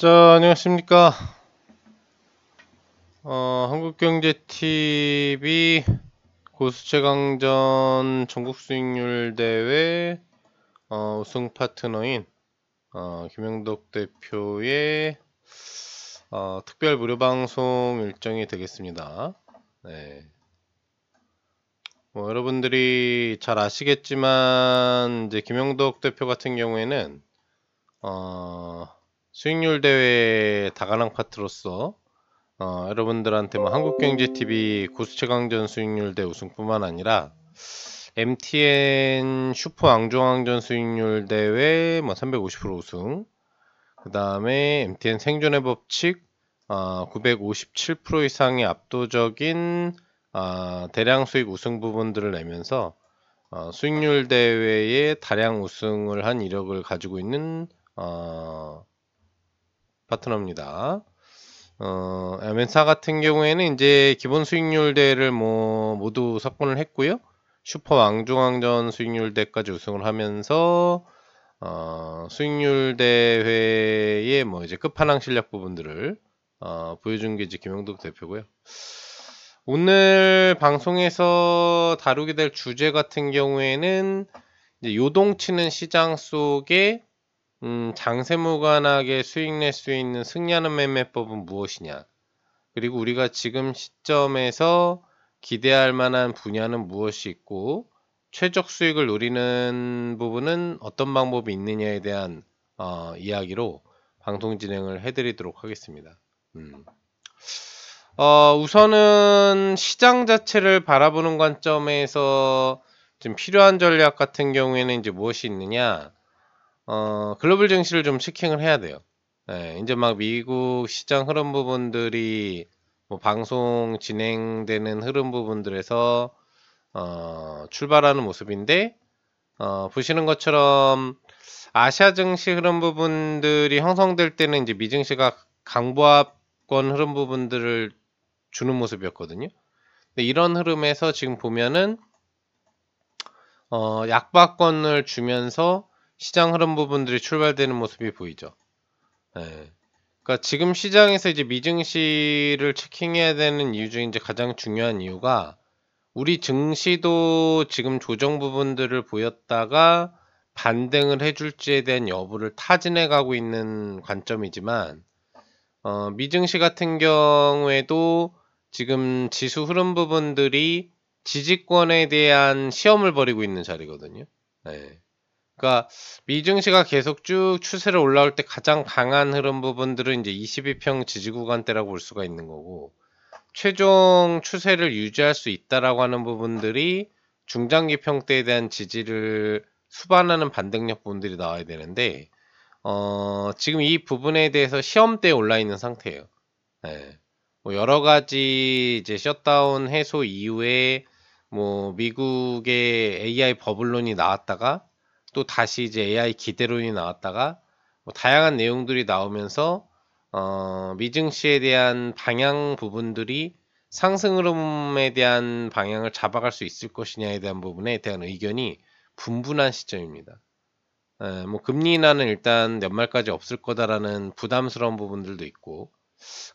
자, 안녕하십니까. 한국경제TV 고수최강전 전국수익률 대회 우승 파트너인 김영덕 대표의 특별 무료 방송 일정이 되겠습니다. 네. 여러분들이 잘 아시겠지만 이제 김영덕 대표 같은 경우에는 수익률 대회 다가랑 파트로서 여러분들한테 한국경제TV 고수최강전 수익률 대 우승뿐만 아니라 MTN 슈퍼 앙종항전 수익률 대회 350% 우승, 그 다음에 MTN 생존의 법칙 957% 이상의 압도적인 대량 수익 우승 부분들을 내면서 수익률 대회에 다량 우승을 한 이력을 가지고 있는 파트너입니다. 멘사 같은 경우에는 이제 기본 수익률 대를 모두 석권을 했고요. 슈퍼 왕중왕전 수익률 대까지 우승을 하면서 수익률 대회의 이제 끝판왕 실력 부분들을 보여준 게 이제 김영덕 대표고요. 오늘 방송에서 다루게 될 주제 같은 경우에는 이제 요동치는 시장 속에 장세무관하게 수익 낼 수 있는 승리하는 매매법은 무엇이냐? 그리고 우리가 지금 시점에서 기대할 만한 분야는 무엇이 있고 최적 수익을 노리는 부분은 어떤 방법이 있느냐에 대한 이야기로 방송 진행을 해드리도록 하겠습니다. 우선은 시장 자체를 바라보는 관점에서 지금 필요한 전략 같은 경우에는 이제 무엇이 있느냐? 글로벌 증시를 좀 체킹을 해야 돼요. 네, 이제 미국 시장 흐름 부분들이 방송 진행되는 흐름 부분들에서 출발하는 모습인데 보시는 것처럼 아시아 증시 흐름 부분들이 형성될 때는 이제 미증시가 강보합권 흐름 부분들을 주는 모습이었거든요. 근데 이런 흐름에서 지금 보면은 약박권을 주면서 시장 흐름 부분들이 출발되는 모습이 보이죠. 네. 그러니까 지금 시장에서 이제 미증시를 체킹해야 되는 이유 중에 이제 가장 중요한 이유가 우리 증시도 지금 조정 부분들을 보였다가 반등을 해줄지에 대한 여부를 타진해 가고 있는 관점이지만 미증시 같은 경우에도 지금 지수 흐름 부분들이 지지권에 대한 시험을 벌이고 있는 자리거든요. 네. 그러니까 미증시가 계속 쭉 추세를 올라올 때 가장 강한 흐름 부분들은 이제 22평 지지 구간대라고 볼 수가 있는 거고 최종 추세를 유지할 수 있다라고 하는 부분들이 중장기 평대에 대한 지지를 수반하는 반등력 부분들이 나와야 되는데 지금 이 부분에 대해서 시험대에 올라 있는 상태예요. 네. 여러 가지 이제 셧다운 해소 이후에 미국의 AI 버블론이 나왔다가 또 다시 이제 AI 기대론이 나왔다가 다양한 내용들이 나오면서 미증시에 대한 방향 부분들이 상승 흐름에 대한 방향을 잡아갈 수 있을 것이냐에 대한 부분에 대한 의견이 분분한 시점입니다. 금리 인하는 일단 연말까지 없을 거다라는 부담스러운 부분들도 있고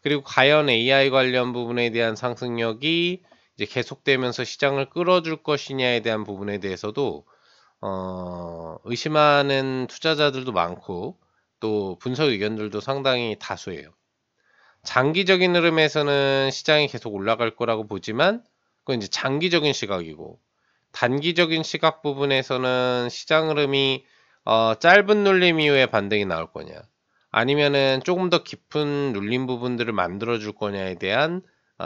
그리고 과연 AI 관련 부분에 대한 상승력이 이제 계속되면서 시장을 끌어줄 것이냐에 대한 부분에 대해서도 의심하는 투자자들도 많고 또 분석 의견들도 상당히 다수예요. 장기적인 흐름에서는 시장이 계속 올라갈 거라고 보지만 그건 이제 장기적인 시각이고 단기적인 시각 부분에서는 시장 흐름이 짧은 눌림 이후에 반등이 나올 거냐 아니면은 조금 더 깊은 눌림 부분들을 만들어 줄 거냐에 대한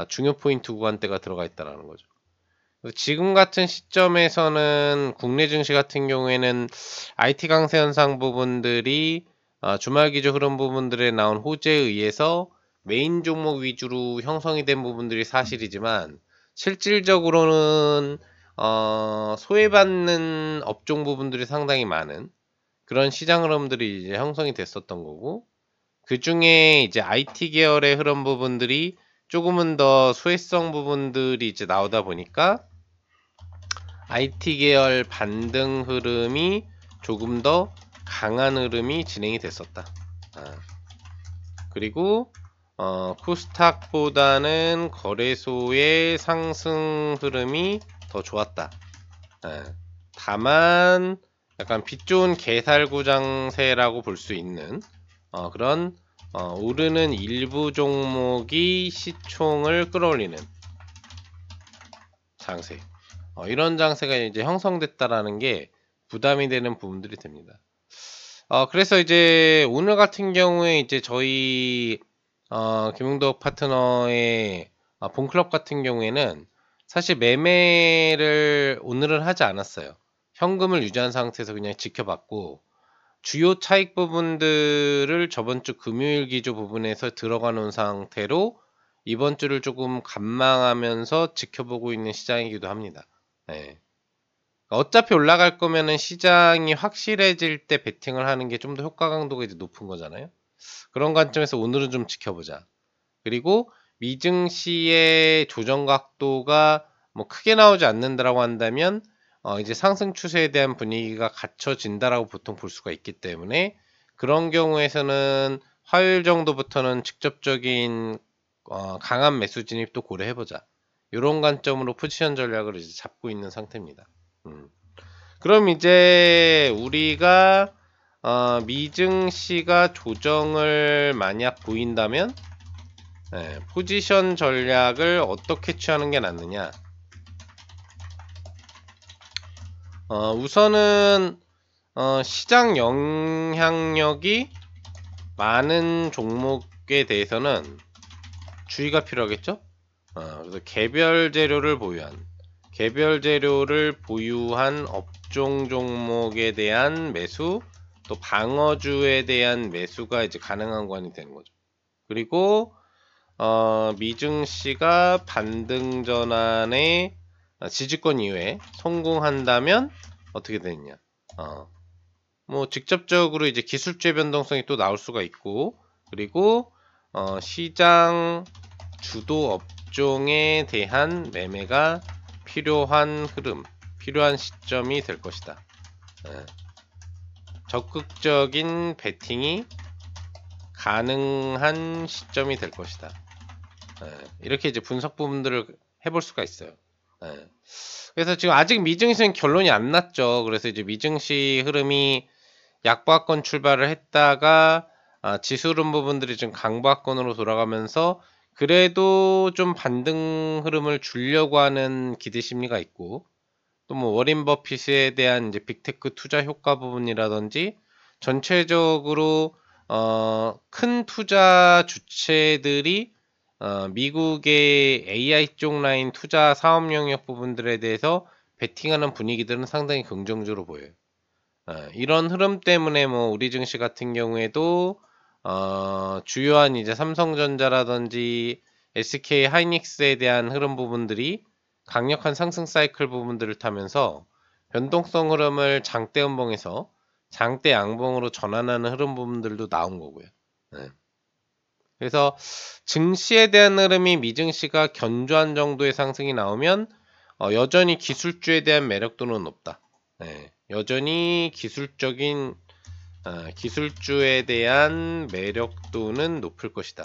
중요 포인트 구간대가 들어가 있다는 거죠. 지금 같은 시점에서는 국내 증시 같은 경우에는 IT 강세 현상 부분들이 주말 기조 흐름 부분들에 나온 호재에 의해서 메인 종목 위주로 형성이 된 부분들이 사실이지만 실질적으로는 소외받는 업종 부분들이 상당히 많은 그런 시장 흐름들이 이제 형성이 됐었던 거고 그 중에 이제 IT 계열의 흐름 부분들이 조금은 더 소외성 부분들이 이제 나오다 보니까 IT 계열 반등 흐름이 조금 더 강한 흐름이 진행이 됐었다. 그리고 코스닥보다는 거래소의 상승 흐름이 더 좋았다. 예. 다만 약간 빛 좋은 개살구장세라고 볼 수 있는 그런 오르는 일부 종목이 시총을 끌어올리는 장세. 이런 장세가 이제 형성됐다라는 게 부담이 되는 부분들이 됩니다. 그래서 이제 오늘 같은 경우에 이제 저희 김용덕 파트너의 본클럽 같은 경우에는 사실 매매를 오늘은 하지 않았어요. 현금을 유지한 상태에서 그냥 지켜봤고, 주요 차익 부분들을 저번 주 금요일 기조 부분에서 들어가 놓은 상태로 이번 주를 조금 관망하면서 지켜보고 있는 시장이기도 합니다. 네. 어차피 올라갈 거면은 시장이 확실해질 때 베팅을 하는 게 좀 더 효과 강도가 이제 높은 거잖아요. 그런 관점에서 오늘은 좀 지켜보자. 그리고 미증시의 조정 각도가 뭐 크게 나오지 않는다라고 한다면 이제 상승 추세에 대한 분위기가 갖춰진다라고 보통 볼 수가 있기 때문에 그런 경우에서는 화요일 정도부터는 직접적인 강한 매수 진입도 고려해보자. 이런 관점으로 포지션 전략을 이제 잡고 있는 상태입니다. 그럼 이제 우리가 미증시가 조정을 만약 보인다면 포지션 전략을 어떻게 취하는 게 낫느냐? 우선은 시장 영향력이 많은 종목에 대해서는 주의가 필요하겠죠? 그래서 개별 재료를 보유한 업종 종목에 대한 매수, 또 방어주에 대한 매수가 이제 가능한 관이 되는 거죠. 그리고 미증시가 반등 전환에 지지권 이후에 성공한다면 어떻게 되느냐? 뭐 직접적으로 이제 기술주의 변동성이 또 나올 수가 있고, 그리고 시장 주도 업종에 대한 매매가 필요한 흐름, 필요한 시점이 될 것이다. 적극적인 베팅이 가능한 시점이 될 것이다. 이렇게 이제 분석 부분들을 해볼 수가 있어요. 그래서 지금 아직 미증시는 결론이 안 났죠. 그래서 이제 미증시 흐름이 약보합권 출발을 했다가 지수 흐름 부분들이 좀 강보합권으로 돌아가면서 그래도 좀 반등 흐름을 주려고 하는 기대 심리가 있고, 또 뭐 워린 버핏에 대한 이제 빅테크 투자 효과 부분이라든지 전체적으로 큰 투자 주체들이 미국의 AI 쪽 라인 투자 사업 영역 부분들에 대해서 베팅하는 분위기들은 상당히 긍정적으로 보여요. 이런 흐름 때문에 뭐 우리 증시 같은 경우에도 주요한 이제 삼성전자라든지 SK 하이닉스에 대한 흐름 부분들이 강력한 상승 사이클 부분들을 타면서 변동성 흐름을 장대 음봉에서 장대 양봉으로 전환하는 흐름 부분들도 나온 거고요. 그래서 증시에 대한 흐름이 미증시가 견조한 정도의 상승이 나오면 여전히 기술주에 대한 매력도는 높다. 여전히 기술주에 대한 매력도는 높을 것이다.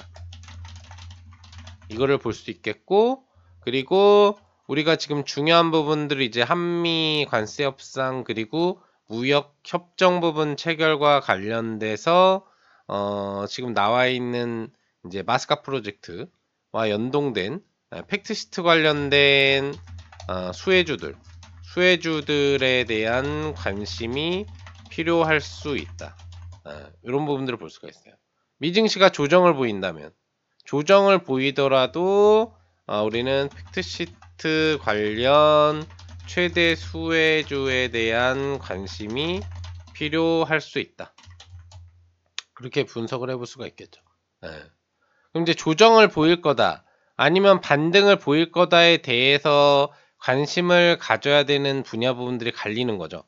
이거를 볼 수 있겠고, 그리고 우리가 지금 중요한 부분들을 이제 한미 관세 협상 그리고 무역 협정 부분 체결과 관련돼서 지금 나와 있는 이제 마스카 프로젝트와 연동된 팩트시트 관련된 수혜주들에 대한 관심이 필요할 수 있다. 이런 부분들을 볼 수가 있어요. 미증시가 조정을 보이더라도 우리는 팩트시트 관련 최대 수혜주에 대한 관심이 필요할 수 있다. 그렇게 분석을 해볼 수가 있겠죠. 그럼 이제 조정을 보일 거다, 아니면 반등을 보일 거다에 대해서 관심을 가져야 되는 분야 부분들이 갈리는 거죠.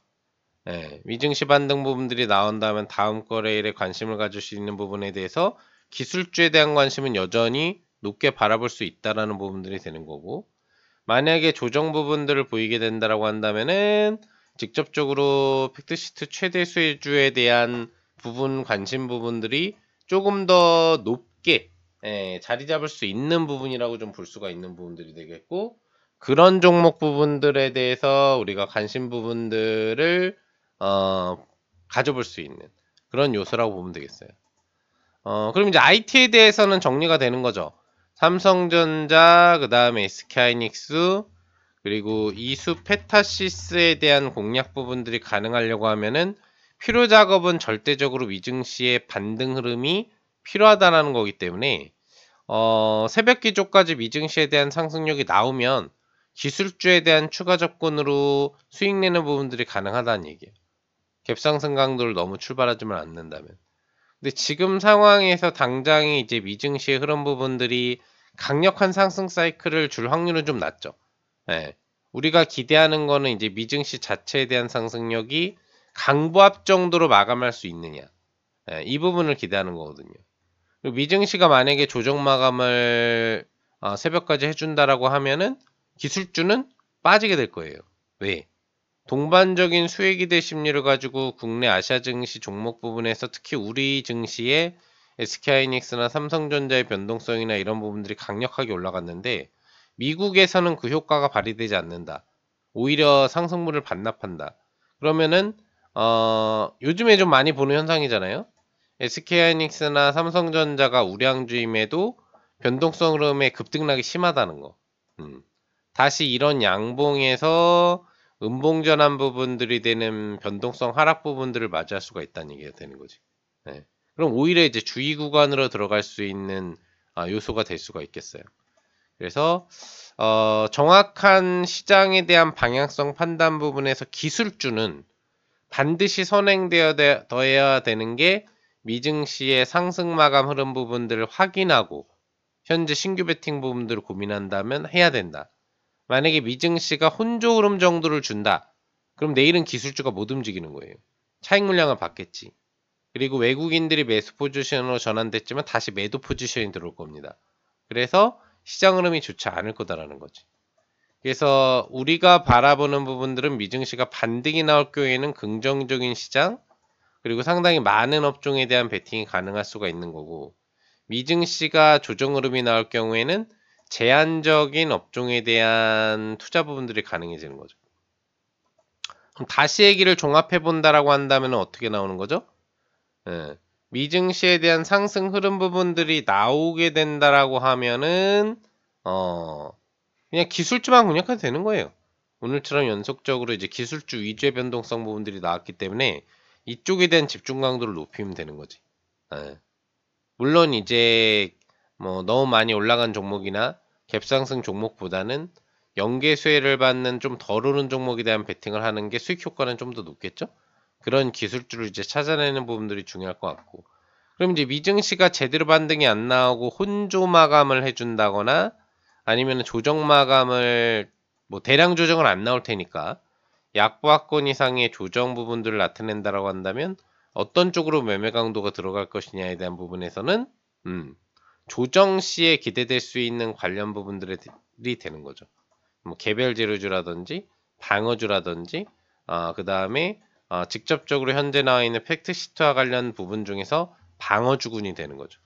미증시 반등 부분들이 나온다면 다음 거래일에 관심을 가질 수 있는 부분에 대해서 기술주에 대한 관심은 여전히 높게 바라볼 수 있다라는 부분들이 되는 거고, 만약에 조정 부분들을 보이게 된다라고 한다면은 직접적으로 팩트시트 최대 수혜주에 대한 부분 관심 부분들이 조금 더 높게 자리 잡을 수 있는 부분이라고 좀 볼 수가 있는 부분들이 되겠고, 그런 종목 부분들에 대해서 우리가 관심 부분들을 가져볼 수 있는 그런 요소라고 보면 되겠어요. 그럼 이제 IT에 대해서는 정리가 되는 거죠. 삼성전자, 그 다음에 SK하이닉스, 그리고 이수 페타시스에 대한 공략 부분들이 가능하려고 하면은 필요 작업은 절대적으로 미증시의 반등 흐름이 필요하다라는 거기 때문에 새벽 기조까지 미증시에 대한 상승력이 나오면 기술주에 대한 추가 접근으로 수익 내는 부분들이 가능하다는 얘기예요. 갭상승 강도를 너무 출발하지만 않는다면. 근데 지금 상황에서 당장이 이제 미증시의 흐름 부분들이 강력한 상승 사이클을 줄 확률은 좀 낮죠. 예. 우리가 기대하는 거는 이제 미증시 자체에 대한 상승력이 강보합 정도로 마감할 수 있느냐. 예, 이 부분을 기대하는 거거든요. 그리고 미증시가 만약에 조정 마감을 새벽까지 해준다라고 하면은 기술주는 빠지게 될 거예요. 왜? 동반적인 수혜기대 심리를 가지고 국내 아시아 증시 종목 부분에서 특히 우리 증시의 SK하이닉스나 삼성전자의 변동성이나 이런 부분들이 강력하게 올라갔는데 미국에서는 그 효과가 발휘되지 않는다. 오히려 상승분을 반납한다. 그러면은 요즘에 좀 많이 보는 현상이잖아요. SK하이닉스나 삼성전자가 우량주임에도 변동성 흐름에 급등락이 심하다는 거. 다시 이런 양봉에서 음봉전환 부분들이 되는 변동성 하락 부분들을 맞이할 수가 있다는 얘기가 되는 거지. 네. 그럼 오히려 이제 주의 구간으로 들어갈 수 있는 요소가 될 수가 있겠어요. 그래서 정확한 시장에 대한 방향성 판단 부분에서 기술주는 반드시 선행되어야 되는 게 미증시의 상승 마감 흐름 부분들을 확인하고 현재 신규 베팅 부분들을 고민한다면 해야 된다. 만약에 미증시가 혼조 흐름 정도를 준다. 그럼 내일은 기술주가 못 움직이는 거예요. 차익 물량을 받겠지. 그리고 외국인들이 매수 포지션으로 전환됐지만 다시 매도 포지션이 들어올 겁니다. 그래서 시장 흐름이 좋지 않을 거다라는 거지. 그래서 우리가 바라보는 부분들은 미증시가 반등이 나올 경우에는 긍정적인 시장, 그리고 상당히 많은 업종에 대한 베팅이 가능할 수가 있는 거고, 미증시가 조정 흐름이 나올 경우에는 제한적인 업종에 대한 투자 부분들이 가능해지는 거죠. 그럼 다시 얘기를 종합해 본다라고 한다면 어떻게 나오는 거죠? 미증시에 대한 상승 흐름 부분들이 나오게 된다라고 하면은 그냥 기술주만 공략해도 되는 거예요. 오늘처럼 연속적으로 이제 기술주 위주의 변동성 부분들이 나왔기 때문에 이쪽에 대한 집중 강도를 높이면 되는 거지. 물론 이제 뭐 너무 많이 올라간 종목이나 갭상승 종목보다는 연계 수혜를 받는 좀 덜 오른 종목에 대한 베팅을 하는 게 수익 효과는 좀 더 높겠죠? 그런 기술주를 이제 찾아내는 부분들이 중요할 것 같고, 그럼 이제 미증시가 제대로 반등이 안 나오고 혼조 마감을 해준다거나 아니면 조정 마감을 뭐 대량 조정은 안 나올 테니까 약보합권 이상의 조정 부분들을 나타낸다라고 한다면 어떤 쪽으로 매매 강도가 들어갈 것이냐에 대한 부분에서는 조정 시에 기대될 수 있는 관련 부분들이 되는 거죠. 뭐 개별 재료주라든지 방어주라든지 그 다음에 직접적으로 현재 나와 있는 팩트시트와 관련 부분 중에서 방어주군이 되는 거죠.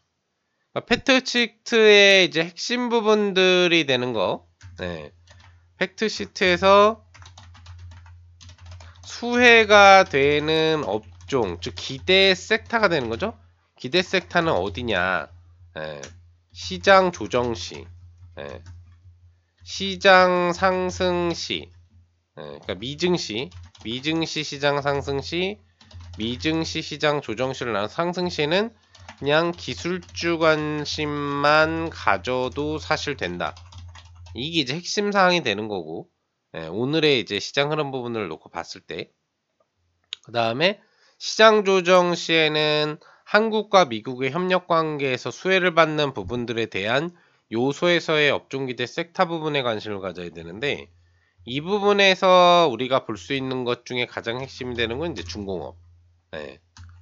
그러니까 팩트시트의 이제 핵심 부분들이 되는 거. 네. 팩트시트에서 수혜가 되는 업종, 즉 기대 섹터가 되는 거죠. 기대 섹터는 어디냐? 시장 조정 시, 시장 상승 시, 그러니까 미증시 시장 상승 시, 미증시 시장 조정 시를 나눈 상승 시는 그냥 기술주 관심만 가져도 사실 된다. 이게 이제 핵심 사항이 되는 거고, 오늘의 이제 시장 흐름 부분을 놓고 봤을 때, 그 다음에 시장 조정 시에는 한국과 미국의 협력 관계에서 수혜를 받는 부분들에 대한 요소에서의 업종기대 섹터 부분에 관심을 가져야 되는데, 이 부분에서 우리가 볼 수 있는 것 중에 가장 핵심이 되는 건 이제 중공업,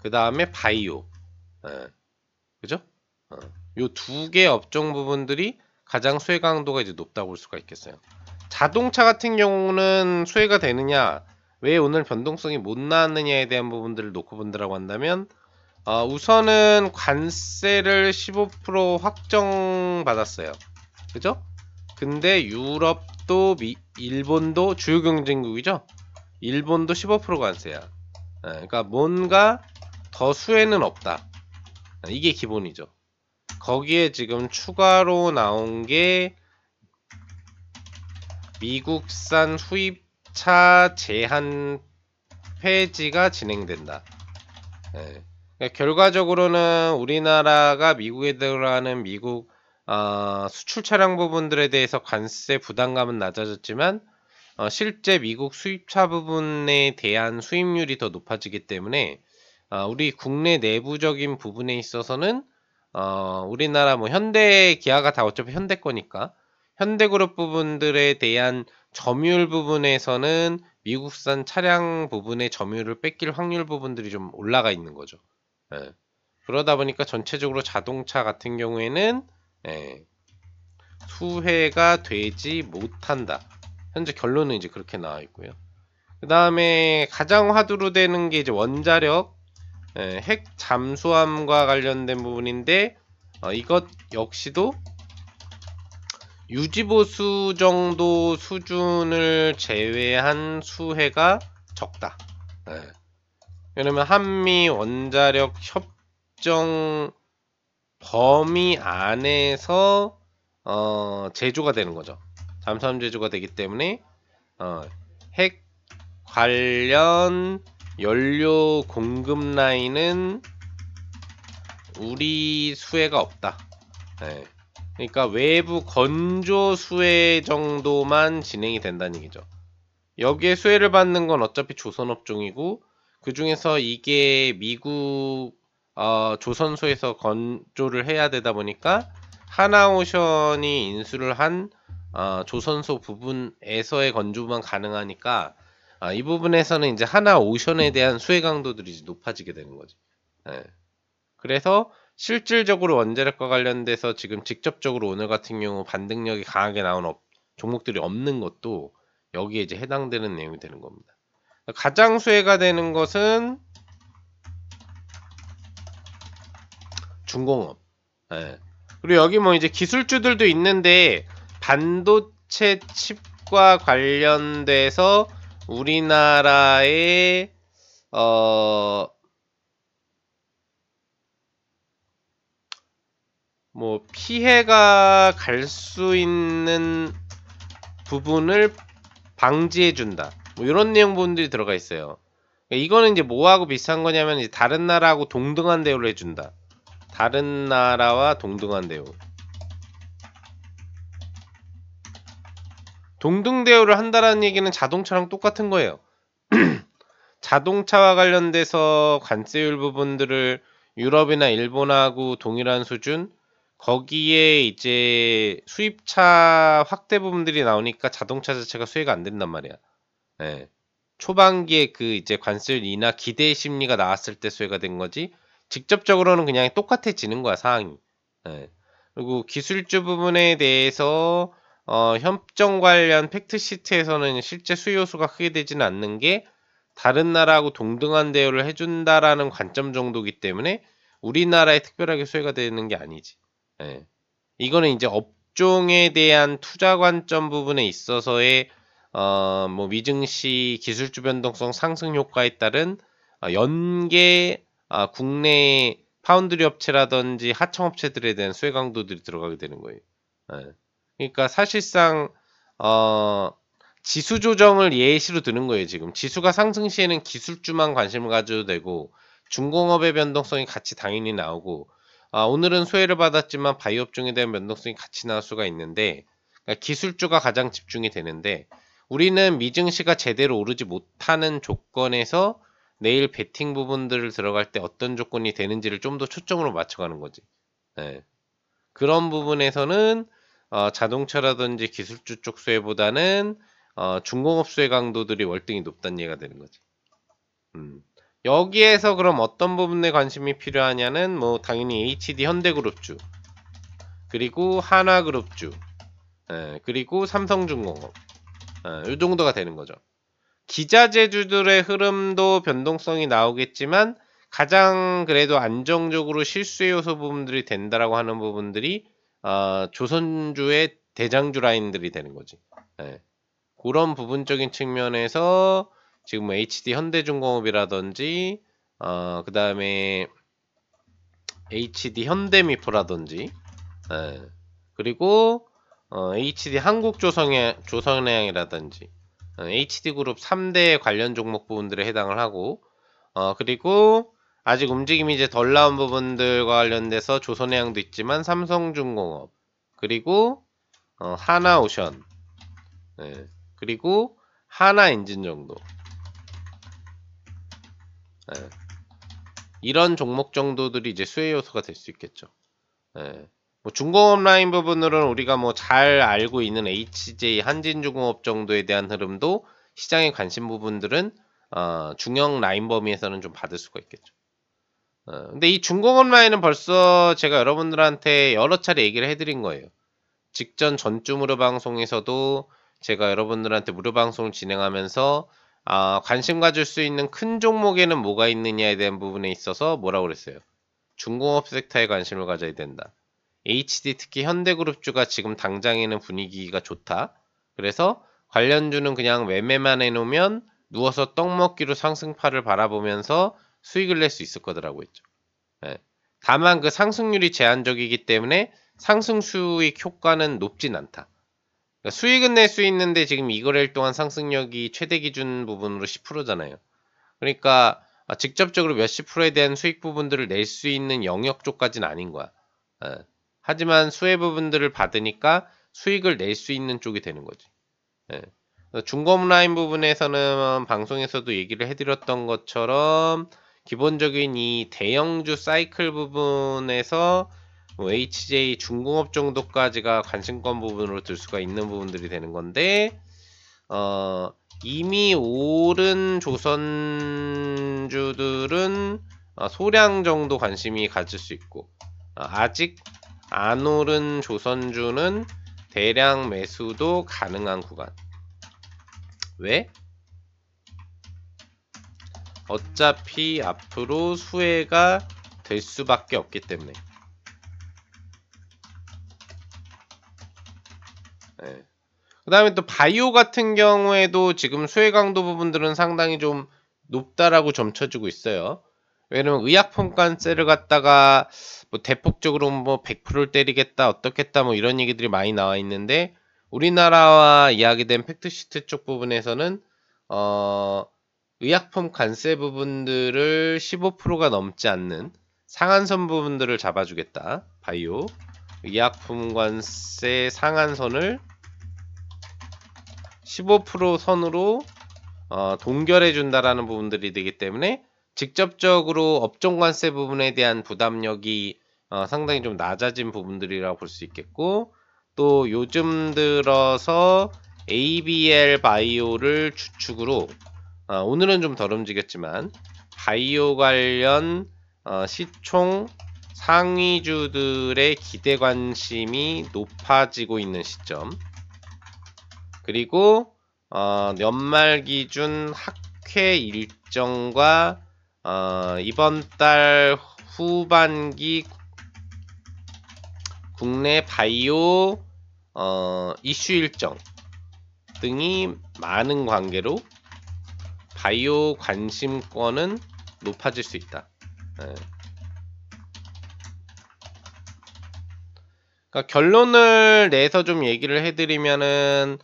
그 다음에 바이오, 그죠? 요 두 개 업종 부분들이 가장 수혜 강도가 이제 높다고 볼 수가 있겠어요. 자동차 같은 경우는 수혜가 되느냐, 왜 오늘 변동성이 못 나왔느냐에 대한 부분들을 놓고 본다라고 한다면 우선은 관세를 15% 확정받았어요. 그죠? 근데 유럽도 일본도 주요 경쟁국이죠? 일본도 15% 관세야. 그러니까 뭔가 더 수혜는 없다. 이게 기본이죠. 거기에 지금 추가로 나온 게 미국산 수입차 제한 폐지가 진행된다. 그러니까 결과적으로는 우리나라가 미국에 들어가는 미국 수출 차량 부분들에 대해서 관세 부담감은 낮아졌지만 실제 미국 수입차 부분에 대한 수입률이 더 높아지기 때문에 우리 국내 내부적인 부분에 있어서는 우리나라 뭐 현대, 기아가 다 어차피 현대 거니까 현대그룹 부분들에 대한 점유율 부분에서는 미국산 차량 부분의 점유율을 뺏길 확률 부분들이 좀 올라가 있는 거죠. 그러다 보니까 전체적으로 자동차 같은 경우에는 수혜가 되지 못한다. 현재 결론은 이제 그렇게 나와 있고요. 그 다음에 가장 화두로 되는 게 이제 원자력, 핵 잠수함과 관련된 부분인데, 이것 역시도 유지보수 정도 수준을 제외한 수혜가 적다. 왜냐면 한미 원자력 협정 범위 안에서 제조가 되는 거죠. 잠수함 제조가 되기 때문에 핵 관련 연료 공급 라인은 우리 수혜가 없다. 그러니까 외부 건조 수혜 정도만 진행이 된다는 얘기죠. 여기에 수혜를 받는 건 어차피 조선업종이고 그 중에서 이게 미국 조선소에서 건조를 해야 되다 보니까 하나오션이 인수를 한 조선소 부분에서의 건조만 가능하니까 이 부분에서는 이제 하나오션에 대한 수혜 강도들이 이제 높아지게 되는 거지. 그래서 실질적으로 원자력과 관련돼서 지금 직접적으로 오늘 같은 경우 반등력이 강하게 나온 종목들이 없는 것도 여기에 이제 해당되는 내용이 되는 겁니다. 가장 수혜가 되는 것은 중공업. 그리고 여기 뭐 이제 기술주들도 있는데 반도체 칩과 관련돼서 우리나라의 뭐 피해가 갈 수 있는 부분을 방지해준다. 뭐 이런 내용 부분들이 들어가 있어요. 이거는 이제 뭐하고 비슷한 거냐면 이제 다른 나라하고 동등한 대우를 해준다. 다른 나라와 동등한 대우. 동등 대우를 한다라는 얘기는 자동차랑 똑같은 거예요. 자동차와 관련돼서 관세율 부분들을 유럽이나 일본하고 동일한 수준, 거기에 이제 수입차 확대 부분들이 나오니까 자동차 자체가 수혜가 안 된단 말이야. 초반기에 그 이제 관세율 인하 기대 심리가 나왔을 때 수혜가 된 거지, 직접적으로는 그냥 똑같아지는 거야, 상황이. 그리고 기술주 부분에 대해서 협정 관련 팩트시트에서는 실제 수요수가 크게 되지는 않는 게 다른 나라하고 동등한 대우를 해준다라는 관점 정도기 때문에 우리나라에 특별하게 수혜가 되는 게 아니지. 이거는 이제 업종에 대한 투자 관점 부분에 있어서의 뭐 미증시 기술주 변동성 상승 효과에 따른 연계 국내 파운드리 업체라든지 하청 업체들에 대한 수혜 강도들이 들어가게 되는 거예요. 그러니까 사실상 지수 조정을 예시로 드는 거예요. 지금 지수가 상승 시에는 기술주만 관심을 가져도 되고 중공업의 변동성이 같이 당연히 나오고, 오늘은 수혜를 받았지만 바이오 업종에 대한 변동성이 같이 나올 수가 있는데, 그러니까 기술주가 가장 집중이 되는데, 우리는 미증시가 제대로 오르지 못하는 조건에서 내일 베팅 부분들을 들어갈 때 어떤 조건이 되는지를 좀 더 초점으로 맞춰가는 거지. 그런 부분에서는 자동차라든지 기술주 쪽 수혜보다는 중공업 수혜 강도들이 월등히 높다는 얘기가 되는 거지. 여기에서 그럼 어떤 부분에 관심이 필요하냐는 뭐 당연히 HD 현대그룹주, 그리고 한화그룹주, 그리고 삼성중공업, 이 정도가 되는 거죠. 기자재주들의 흐름도 변동성이 나오겠지만 가장 그래도 안정적으로 실수의 요소 부분들이 된다라고 하는 부분들이 조선주의 대장주 라인들이 되는 거지. 예. 그런 부분적인 측면에서 지금 뭐 HD 현대중공업이라든지 그 다음에 HD 현대미포라든지 예. 그리고 HD 한국조선해양이라든지 HD그룹 3대 관련 종목 부분들에 해당을 하고 그리고 아직 움직임이 이제 덜 나온 부분들과 관련돼서 조선해양도 있지만 삼성중공업 그리고 하나오션 예. 그리고 하나엔진 정도 예. 이런 종목 정도들이 이제 수혜 요소가 될 수 있겠죠. 예. 뭐 중공업 라인 부분으로는 우리가 뭐 잘 알고 있는 HJ 한진중공업 정도에 대한 흐름도 시장의 관심 부분들은 중형 라인 범위에서는 좀 받을 수가 있겠죠. 근데 이 중공업 라인은 벌써 제가 여러분들한테 여러 차례 얘기를 해드린 거예요. 직전 전주 무료 방송에서도 제가 여러분들한테 무료 방송을 진행하면서 관심 가질 수 있는 큰 종목에는 뭐가 있느냐에 대한 부분에 있어서 뭐라고 그랬어요. 중공업 섹터에 관심을 가져야 된다. HD 특히 현대그룹주가 지금 당장에는 분위기가 좋다. 그래서 관련주는 그냥 매매만 해놓으면 누워서 떡 먹기로 상승파를 바라보면서 수익을 낼 수 있을 거더라고 했죠. 예. 다만 그 상승률이 제한적이기 때문에 상승 수익 효과는 높진 않다. 그러니까 수익은 낼 수 있는데 지금 이 거래일 동안 상승력이 최대 기준 부분으로 10%잖아요. 그러니까 직접적으로 몇십 프로에 대한 수익 부분들을 낼 수 있는 영역 쪽까지는 아닌 거야. 예. 하지만 수혜 부분들을 받으니까 수익을 낼 수 있는 쪽이 되는 거지. 예. 중공 라인 부분에서는 방송에서도 얘기를 해드렸던 것처럼 기본적인 이 대형주 사이클 부분에서 뭐 HJ 중공업 정도까지가 관심권 부분으로 들 수가 있는 부분들이 되는 건데 이미 오른 조선주들은 소량 정도 관심이 가질 수 있고 아직 안 오른 조선주는 대량 매수도 가능한 구간. 왜? 어차피 앞으로 수혜가 될 수밖에 없기 때문에. 네. 그 다음에 또 바이오 같은 경우에도 지금 수혜 강도 부분들은 상당히 좀 높다라고 점쳐주고 있어요. 왜냐면 의약품관세를 갖다가 뭐 대폭적으로 뭐 100%를 때리겠다 어떻겠다 뭐 이런 얘기들이 많이 나와 있는데 우리나라와 이야기된 팩트시트 쪽 부분에서는 의약품 관세 부분들을 15%가 넘지 않는 상한선 부분들을 잡아주겠다. 바이오 의약품 관세 상한선을 15% 선으로 동결해 준다라는 부분들이 되기 때문에 직접적으로 업종관세 부분에 대한 부담력이 상당히 좀 낮아진 부분들이라고 볼 수 있겠고 또 요즘 들어서 ABL 바이오를 주축으로 오늘은 좀 덜 움직였지만 바이오 관련 시총 상위주들의 기대 관심이 높아지고 있는 시점 그리고 연말 기준 학회 일정과 이번 달 후반기 국내 바이오 이슈 일정 등이 많은 관계로 바이오 관심권은 높아질 수 있다. 그러니까 결론을 내서 좀 얘기를 해드리면은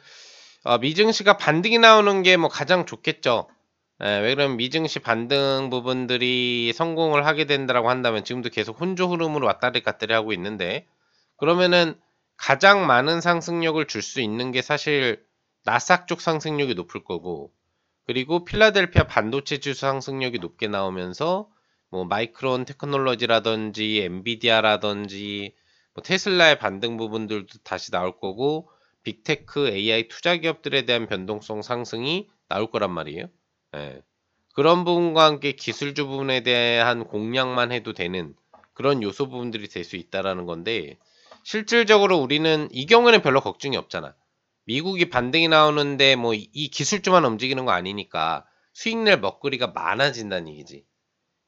미증시가 반등이 나오는 게 뭐 가장 좋겠죠. 왜 그러면 미증시 반등 부분들이 성공을 하게 된다라고 한다면 지금도 계속 혼조 흐름으로 왔다리 갔다리 하고 있는데 그러면은 가장 많은 상승력을 줄 수 있는 게 사실 나스닥 쪽 상승력이 높을 거고 그리고 필라델피아 반도체 지수 상승력이 높게 나오면서 뭐 마이크론 테크놀로지라든지 엔비디아라든지 뭐 테슬라의 반등 부분들도 다시 나올 거고 빅테크 AI 투자 기업들에 대한 변동성 상승이 나올 거란 말이에요. 예. 그런 부분과 함께 기술주 부분에 대한 공략만 해도 되는 그런 요소 부분들이 될 수 있다라는 건데 실질적으로 우리는 이 경우에는 별로 걱정이 없잖아. 미국이 반등이 나오는데 뭐 이 기술주만 움직이는 거 아니니까 수익 낼 먹거리가 많아진다는 얘기지.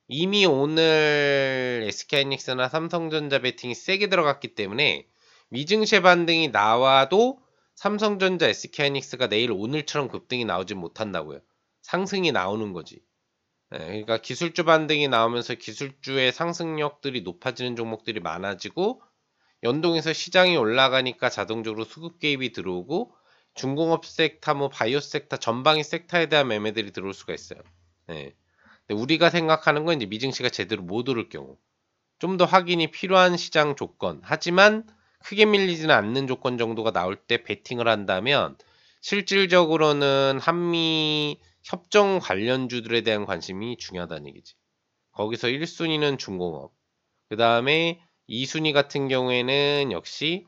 이미 오늘 SK하이닉스나 삼성전자 베팅이 세게 들어갔기 때문에 미증시 반등이 나와도 삼성전자, SK하이닉스가 내일 오늘처럼 급등이 나오진 못한다고요. 상승이 나오는 거지. 그러니까 기술주 반등이 나오면서 기술주의 상승력들이 높아지는 종목들이 많아지고 연동해서 시장이 올라가니까 자동적으로 수급 개입이 들어오고 중공업 섹터, 뭐 바이오 섹터, 전방위 섹터에 대한 매매들이 들어올 수가 있어요. 근데 우리가 생각하는 건 이제 미증시가 제대로 못 오를 경우 좀 더 확인이 필요한 시장 조건, 하지만 크게 밀리지는 않는 조건 정도가 나올 때 베팅을 한다면 실질적으로는 한미 협정 관련주들에 대한 관심이 중요하다는 얘기지. 거기서 1순위는 중공업, 그 다음에 2순위 같은 경우에는 역시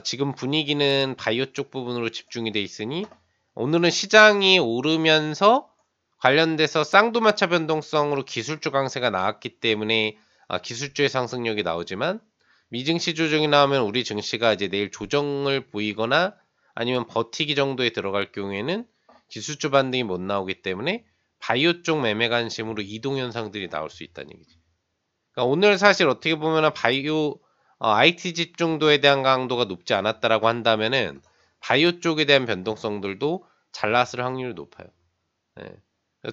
지금 분위기는 바이오 쪽 부분으로 집중이 돼 있으니 오늘은 시장이 오르면서 관련돼서 쌍두마차 변동성으로 기술주 강세가 나왔기 때문에 기술주의 상승력이 나오지만 미증시 조정이 나오면 우리 증시가 이제 내일 조정을 보이거나 아니면 버티기 정도에 들어갈 경우에는 기술주 반등이 못 나오기 때문에 바이오 쪽 매매 관심으로 이동 현상들이 나올 수 있다는 얘기지. 그러니까 오늘 사실 어떻게 보면 바이오 IT 집중도에 대한 강도가 높지 않았다라고 한다면은 바이오 쪽에 대한 변동성들도 잘 나왔을 확률이 높아요. 네.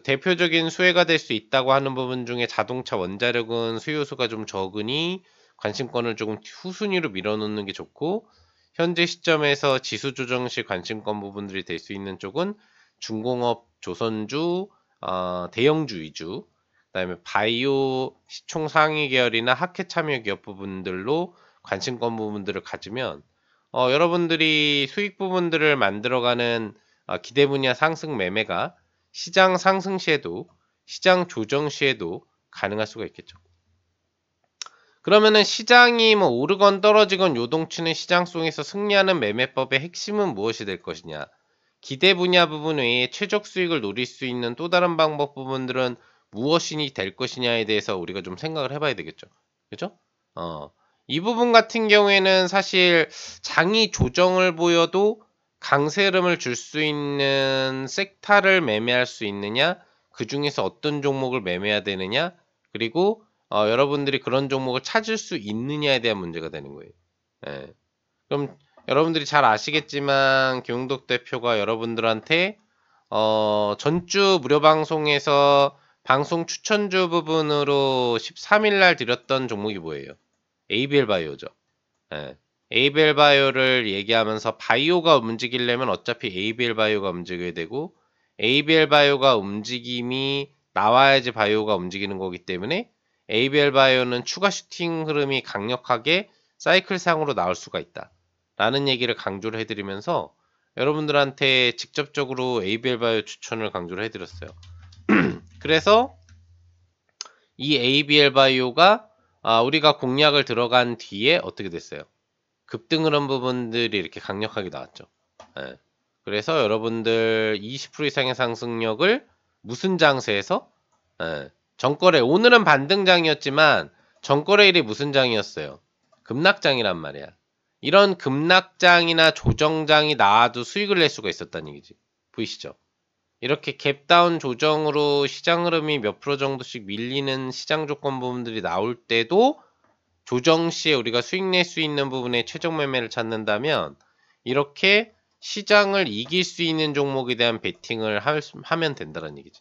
대표적인 수혜가 될 수 있다고 하는 부분 중에 자동차 원자력은 수요수가 좀 적으니 관심권을 조금 후순위로 밀어놓는 게 좋고, 현재 시점에서 지수 조정 시 관심권 부분들이 될 수 있는 쪽은 중공업, 조선주, 대형주 위주, 그다음에 바이오 시총 상위 계열이나 하켓 참여 기업 부분들로 관심권 부분들을 가지면 여러분들이 수익 부분들을 만들어가는 기대 분야 상승 매매가 시장 상승 시에도 시장 조정 시에도 가능할 수가 있겠죠. 그러면은 시장이 뭐 오르건 떨어지건 요동치는 시장 속에서 승리하는 매매법의 핵심은 무엇이 될 것이냐? 기대 분야 부분 외에 최적 수익을 노릴 수 있는 또 다른 방법 부분들은 무엇이 될 것이냐에 대해서 우리가 좀 생각을 해봐야 되겠죠. 그죠? 이 부분 같은 경우에는 사실 장이 조정을 보여도 강세 흐름을 줄 수 있는 섹터를 매매할 수 있느냐, 그 중에서 어떤 종목을 매매해야 되느냐, 그리고 여러분들이 그런 종목을 찾을 수 있느냐에 대한 문제가 되는 거예요. 예. 그럼 여러분들이 잘 아시겠지만 김용덕 대표가 여러분들한테 전주 무료 방송에서 방송 추천주 부분으로 13일 날 드렸던 종목이 뭐예요? ABL 바이오죠. 예. ABL 바이오를 얘기하면서 바이오가 움직이려면 어차피 ABL 바이오가 움직여야 되고 ABL 바이오가 움직임이 나와야지 바이오가 움직이는 거기 때문에 ABL 바이오는 추가 슈팅 흐름이 강력하게 사이클상으로 나올 수가 있다. 라는 얘기를 강조를 해드리면서 여러분들한테 직접적으로 ABL 바이오 추천을 강조를 해드렸어요. 그래서 이 ABL 바이오가 우리가 공략을 들어간 뒤에 어떻게 됐어요? 급등 흐름 부분들이 이렇게 강력하게 나왔죠. 예. 그래서 여러분들 20% 이상의 상승력을 무슨 장세에서 전거래, 오늘은 반등장이었지만 전거래일이 무슨 장이었어요? 급락장이란 말이야. 이런 급락장이나 조정장이 나와도 수익을 낼 수가 있었다는 얘기지. 보이시죠? 이렇게 갭다운 조정으로 시장 흐름이 몇 프로 정도씩 밀리는 시장 조건 부분들이 나올 때도 조정 시에 우리가 수익 낼 수 있는 부분에 최적 매매를 찾는다면 이렇게 시장을 이길 수 있는 종목에 대한 베팅을 하면 된다는 얘기지.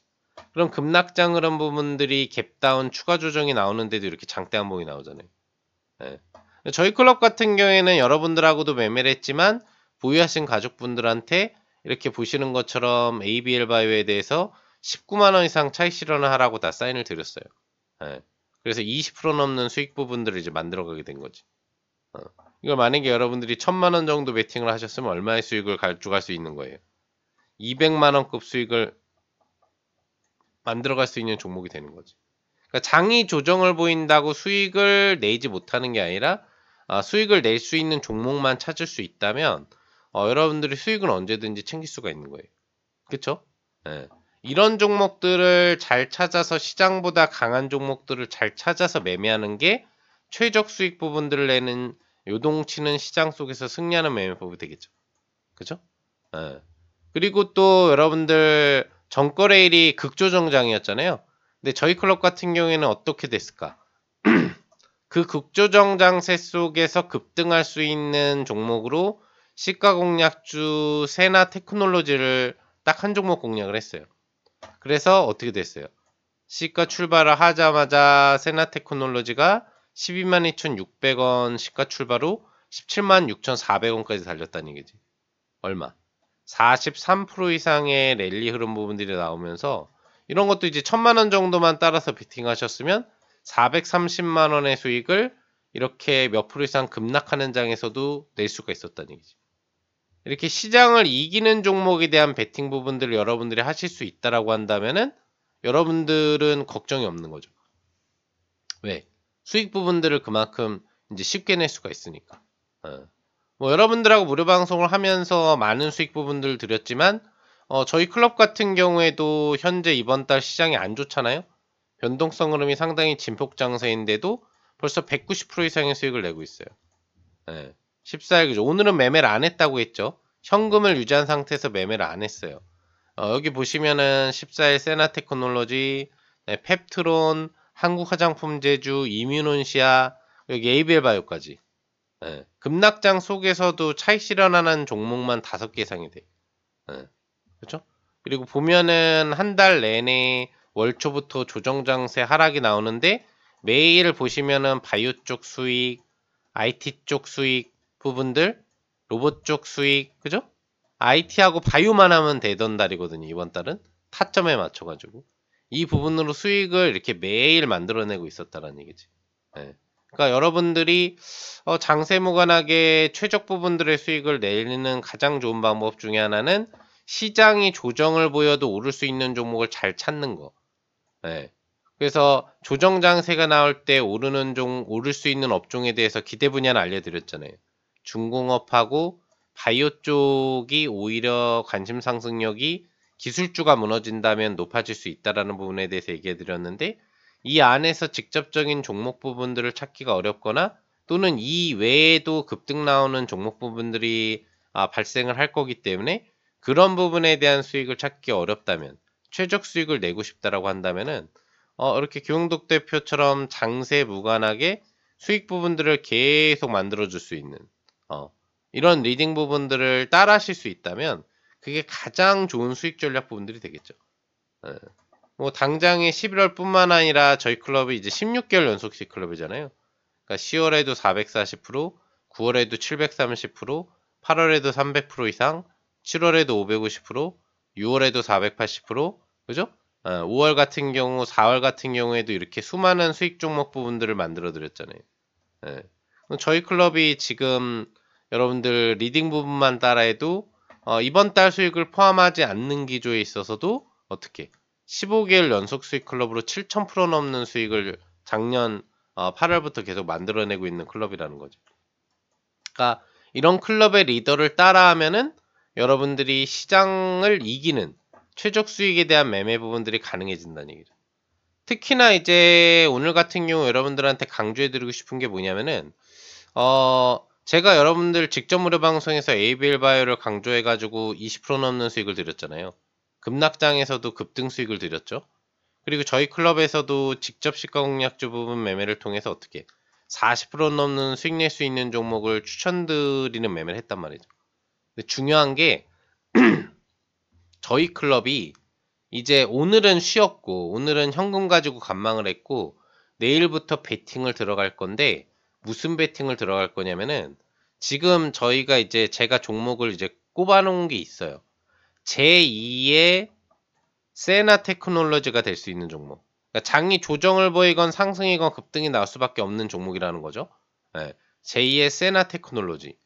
그럼 급락장 흐름 부분들이 갭다운 추가 조정이 나오는데도 이렇게 장대 항목이 나오잖아요. 예. 저희 클럽 같은 경우에는 여러분들하고도 매매를 했지만 보유하신 가족분들한테 이렇게 보시는 것처럼 ABL 바이오에 대해서 19만원 이상 차익 실현을 하라고 다 사인을 드렸어요. 예. 그래서 20% 넘는 수익 부분들을 이제 만들어가게 된 거지. 이걸 만약에 여러분들이 1000만원 정도 베팅을 하셨으면 얼마의 수익을 가져갈 수 있는 거예요? 200만원급 수익을 만들어갈 수 있는 종목이 되는 거지. 그러니까 장이 조정을 보인다고 수익을 내지 못하는 게 아니라 수익을 낼 수 있는 종목만 찾을 수 있다면 여러분들이 수익을 언제든지 챙길 수가 있는 거예요. 그쵸? 예. 이런 종목들을 잘 찾아서 시장보다 강한 종목들을 잘 찾아서 매매하는 게 최적 수익 부분들을 내는 요동치는 시장 속에서 승리하는 매매법이 되겠죠. 그죠? 예. 그리고 또 여러분들 전거래일이 극조정장이었잖아요. 근데 저희 클럽 같은 경우에는 어떻게 됐을까? 그 국조정 장세 속에서 급등할 수 있는 종목으로 시가 공략주 세나 테크놀로지를 딱 한 종목 공략을 했어요. 그래서 어떻게 됐어요? 시가 출발을 하자마자 세나 테크놀로지가 122,600원 시가 출발 후 176,400원까지 달렸다는 얘기지. 얼마? 43% 이상의 랠리 흐름 부분들이 나오면서 이런 것도 이제 1,000만원 정도만 따라서 베팅하셨으면 430만원의 수익을 이렇게 몇 프로 이상 급락하는 장에서도 낼 수가 있었다는 얘기지. 이렇게 시장을 이기는 종목에 대한 베팅 부분들을 여러분들이 하실 수 있다라고 한다면은 여러분들은 걱정이 없는 거죠. 왜? 수익 부분들을 그만큼 이제 쉽게 낼 수가 있으니까. 뭐 여러분들하고 무료 방송을 하면서 많은 수익 부분들을 드렸지만 저희 클럽 같은 경우에도 현재 이번 달 시장이 안 좋잖아요. 변동성 흐름이 상당히 진폭 장세인데도 벌써 190% 이상의 수익을 내고 있어요. 14일 그죠. 오늘은 매매를 안 했다고 했죠. 현금을 유지한 상태에서 매매를 안 했어요. 여기 보시면은 14일 세나테크놀로지, 펩트론, 한국화장품제주, 이뮤논시아, 여기 에이벨바이오까지. 급락장 속에서도 차익 실현하는 종목만 5개 이상이 돼. 그렇죠? 그리고 보면은 한 달 내내 월초부터 조정장세 하락이 나오는데 매일 보시면은 바이오 쪽 수익, IT 쪽 수익 부분들, 로봇 쪽 수익, 그죠? IT하고 바이오만 하면 되던 달이거든요. 이번 달은 타점에 맞춰가지고 이 부분으로 수익을 이렇게 매일 만들어내고 있었다는 얘기지. 그러니까 여러분들이 장세 무관하게 최적 부분들의 수익을 내는 가장 좋은 방법 중에 하나는 시장이 조정을 보여도 오를 수 있는 종목을 잘 찾는 거. 그래서 조정 장세가 나올 때 오를 수 있는 업종에 대해서 기대 분야는 알려드렸잖아요. 중공업하고 바이오 쪽이 오히려 관심 상승력이 기술주가 무너진다면 높아질 수 있다라는 부분에 대해서 얘기해 드렸는데 이 안에서 직접적인 종목 부분들을 찾기가 어렵거나 또는 이 외에도 급등 나오는 종목 부분들이 발생을 할 거기 때문에 그런 부분에 대한 수익을 찾기 어렵다면 최적 수익을 내고 싶다라고 한다면은 이렇게 김용덕 대표처럼 장세 무관하게 수익 부분들을 계속 만들어 줄 수 있는 이런 리딩 부분들을 따라 하실 수 있다면 그게 가장 좋은 수익 전략 부분들이 되겠죠. 뭐 당장에 11월 뿐만 아니라 저희 클럽이 이제 16개월 연속씩 클럽이잖아요. 그러니까 10월에도 440%, 9월에도 730%, 8월에도 300% 이상, 7월에도 550%, 6월에도 480%, 그죠? 5월 같은 경우, 4월 같은 경우에도 이렇게 수많은 수익 종목 부분들을 만들어 드렸잖아요. 저희 클럽이 지금 여러분들 리딩 부분만 따라해도 이번 달 수익을 포함하지 않는 기조에 있어서도 어떻게 15개월 연속 수익 클럽으로 7,000% 넘는 수익을 작년 8월부터 계속 만들어내고 있는 클럽이라는 거죠. 그러니까 이런 클럽의 리더를 따라하면은 여러분들이 시장을 이기는 최적 수익에 대한 매매 부분들이 가능해진다는 얘기죠. 특히나 이제 오늘 같은 경우 여러분들한테 강조해드리고 싶은 게 뭐냐면은 제가 여러분들 직접 무료 방송에서 ABL바이오를 강조해가지고 20% 넘는 수익을 드렸잖아요. 급락장에서도 급등 수익을 드렸죠. 그리고 저희 클럽에서도 직접 시가 공략주 부분 매매를 통해서 어떻게 40% 넘는 수익 낼 수 있는 종목을 추천드리는 매매를 했단 말이죠. 근데 중요한 게 저희 클럽이 이제 오늘은 쉬었고 오늘은 현금 가지고 관망을 했고 내일부터 베팅을 들어갈 건데 무슨 베팅을 들어갈 거냐면은 지금 저희가 이제 제가 종목을 이제 꼽아 놓은 게 있어요. 제2의 세나 테크놀로지가 될 수 있는 종목. 그러니까 장이 조정을 보이건 상승이건 급등이 나올 수밖에 없는 종목이라는 거죠. 제2의 세나 테크놀로지.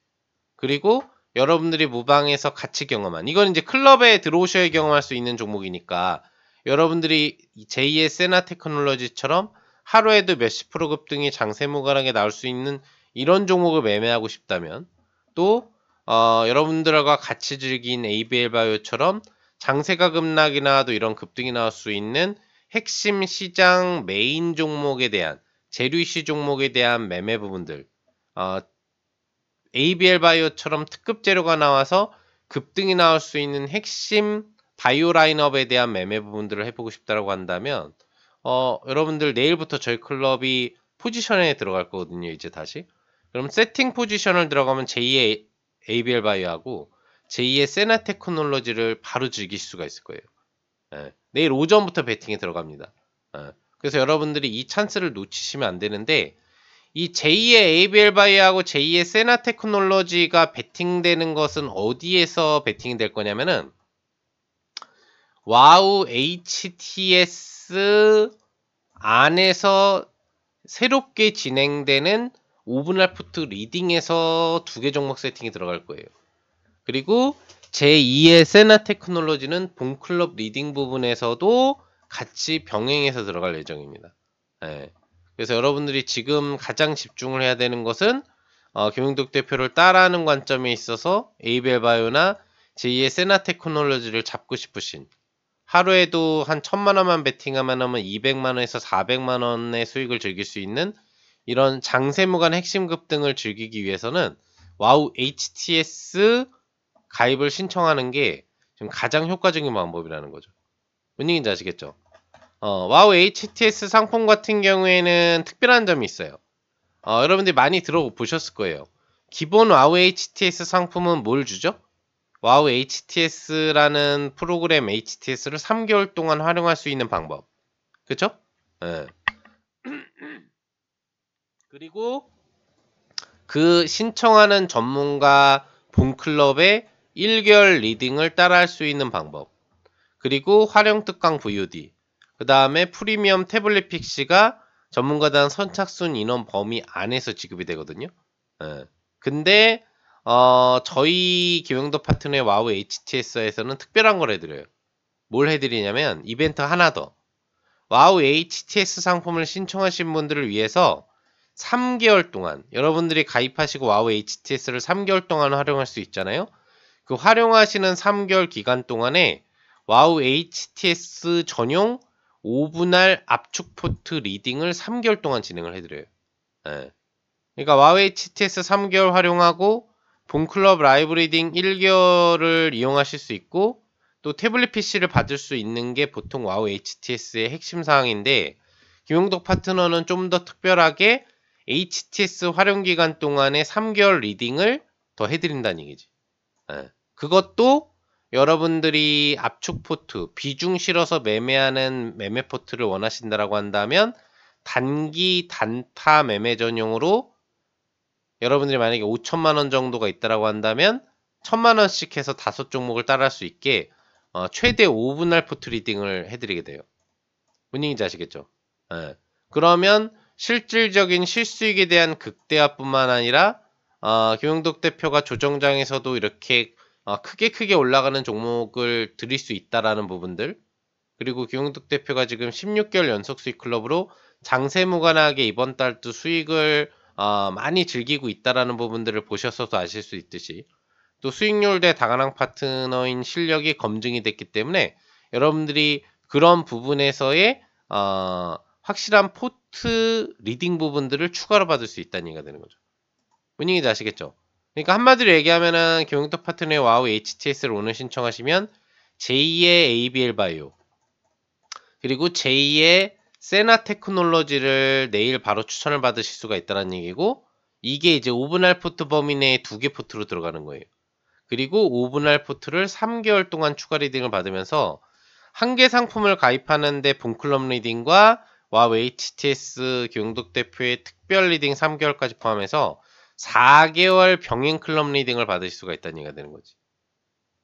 그리고 여러분들이 무방에서 같이 경험한 이건 이제 클럽에 들어오셔야 경험할 수 있는 종목이니까 여러분들이 제2의 세나 테크놀로지처럼 하루에도 몇십 프로 급등이 장세 무관하게 나올 수 있는 이런 종목을 매매하고 싶다면 또 여러분들과 같이 즐긴 ABL바이오처럼 장세가 급락이나 또 이런 급등이 나올 수 있는 핵심 시장 메인 종목에 대한 재료 이슈 종목에 대한 매매 부분들 ABL바이오처럼 특급 재료가 나와서 급등이 나올 수 있는 핵심 바이오 라인업에 대한 매매 부분들을 해보고 싶다고 한다면 여러분들 내일부터 저희 클럽이 포지션에 들어갈 거거든요. 이제 다시. 그럼 세팅 포지션을 들어가면 제2의 ABL 바이오하고 제2의 세나 테크놀로지를 바로 즐기실 수가 있을 거예요. 예, 내일 오전부터 배팅에 들어갑니다. 예, 그래서 여러분들이 이 찬스를 놓치시면 안 되는데 이 제2의 ABL 바이오하고 제2의 세나 테크놀로지가 배팅되는 것은 어디에서 배팅이 될 거냐면은 와우 HTS 안에서 새롭게 진행되는 오븐할 푸트 리딩에서 두 개 종목 세팅이 들어갈 거예요. 그리고 제2의 세나 테크놀로지는 본클럽 리딩 부분에서도 같이 병행해서 들어갈 예정입니다. 예. 그래서 여러분들이 지금 가장 집중을 해야 되는 것은 김용덕 대표를 따라하는 관점에 있어서 ABL 바이오나 제2의 세나 테크놀로지를 잡고 싶으신, 하루에도 한 1000만원만 베팅하면 200만원에서 400만원의 수익을 즐길 수 있는 이런 장세무관 핵심 급등을 즐기기 위해서는 와우 HTS 가입을 신청하는 게 지금 가장 효과적인 방법이라는 거죠. 뭔 얘기인지 아시겠죠? 와우 HTS 상품 같은 경우에는 특별한 점이 있어요. 여러분들이 많이 들어보셨을 거예요. 기본 와우 HTS 상품은 뭘 주죠? 와우 HTS라는 프로그램 HTS를 3개월 동안 활용할 수 있는 방법. 그쵸? 네. 그리고 그 신청하는 전문가 본클럽의 1개월 리딩을 따라할 수 있는 방법. 그리고 활용 특강 VOD. 그 다음에 프리미엄 태블릿 픽시가 전문가단 선착순 인원 범위 안에서 지급이 되거든요. 네. 근데 저희 김영도 파트너의 와우 HTS에서는 특별한 걸 해드려요. 뭘 해드리냐면 이벤트 하나 더. 와우 HTS 상품을 신청하신 분들을 위해서 3개월 동안 여러분들이 가입하시고 와우 HTS를 3개월 동안 활용할 수 있잖아요. 그 활용하시는 3개월 기간 동안에 와우 HTS 전용 5분할 압축 포트 리딩을 3개월 동안 진행을 해드려요. 네. 그러니까 와우 HTS 3개월 활용하고 본클럽 라이브 리딩 1개월을 이용하실 수 있고, 또 태블릿 PC를 받을 수 있는 게 보통 와우 HTS의 핵심 사항인데, 김용덕 파트너는 좀 더 특별하게 HTS 활용 기간 동안에 3개월 리딩을 더 해드린다는 얘기지. 네. 그것도 여러분들이 압축 포트, 비중 실어서 매매하는 매매 포트를 원하신다라고 한다면 단기 단타 매매 전용으로 여러분들이 만약에 5천만원 정도가 있다라고 한다면 1000만원씩 해서 5종목을 따라할 수 있게 최대 5분할 포트 리딩을 해드리게 돼요. 뭔 얘기인지 아시겠죠? 네. 그러면 실질적인 실수익에 대한 극대화뿐만 아니라 김용덕 대표가 조정장에서도 이렇게 크게 올라가는 종목을 드릴 수 있다라는 부분들, 그리고 김용덕 대표가 지금 16개월 연속 수익 클럽으로 장세무관하게 이번 달도 수익을 많이 즐기고 있다라는 부분들을 보셨어도 아실 수 있듯이, 또 수익률 대 다가랑 파트너인 실력이 검증이 됐기 때문에 여러분들이 그런 부분에서의 확실한 포트 리딩 부분들을 추가로 받을 수 있다는 얘기가 되는 거죠. 뭔 얘기인지 아시겠죠? 그러니까 한마디로 얘기하면은 김용덕 파트너의 와우 HTS를 오늘 신청하시면 제2의 ABL 바이오 그리고 제2의 세나 테크놀로지를 내일 바로 추천을 받으실 수가 있다는 얘기고, 이게 이제 5분할 포트 범위 내에 2개 포트로 들어가는 거예요. 그리고 5분할 포트를 3개월 동안 추가 리딩을 받으면서 한 개 상품을 가입하는데 본클럽 리딩과 와우 HTS 김용덕 대표의 특별 리딩 3개월까지 포함해서 4개월 병행 클럽 리딩을 받으실 수가 있다는 얘기가 되는 거지.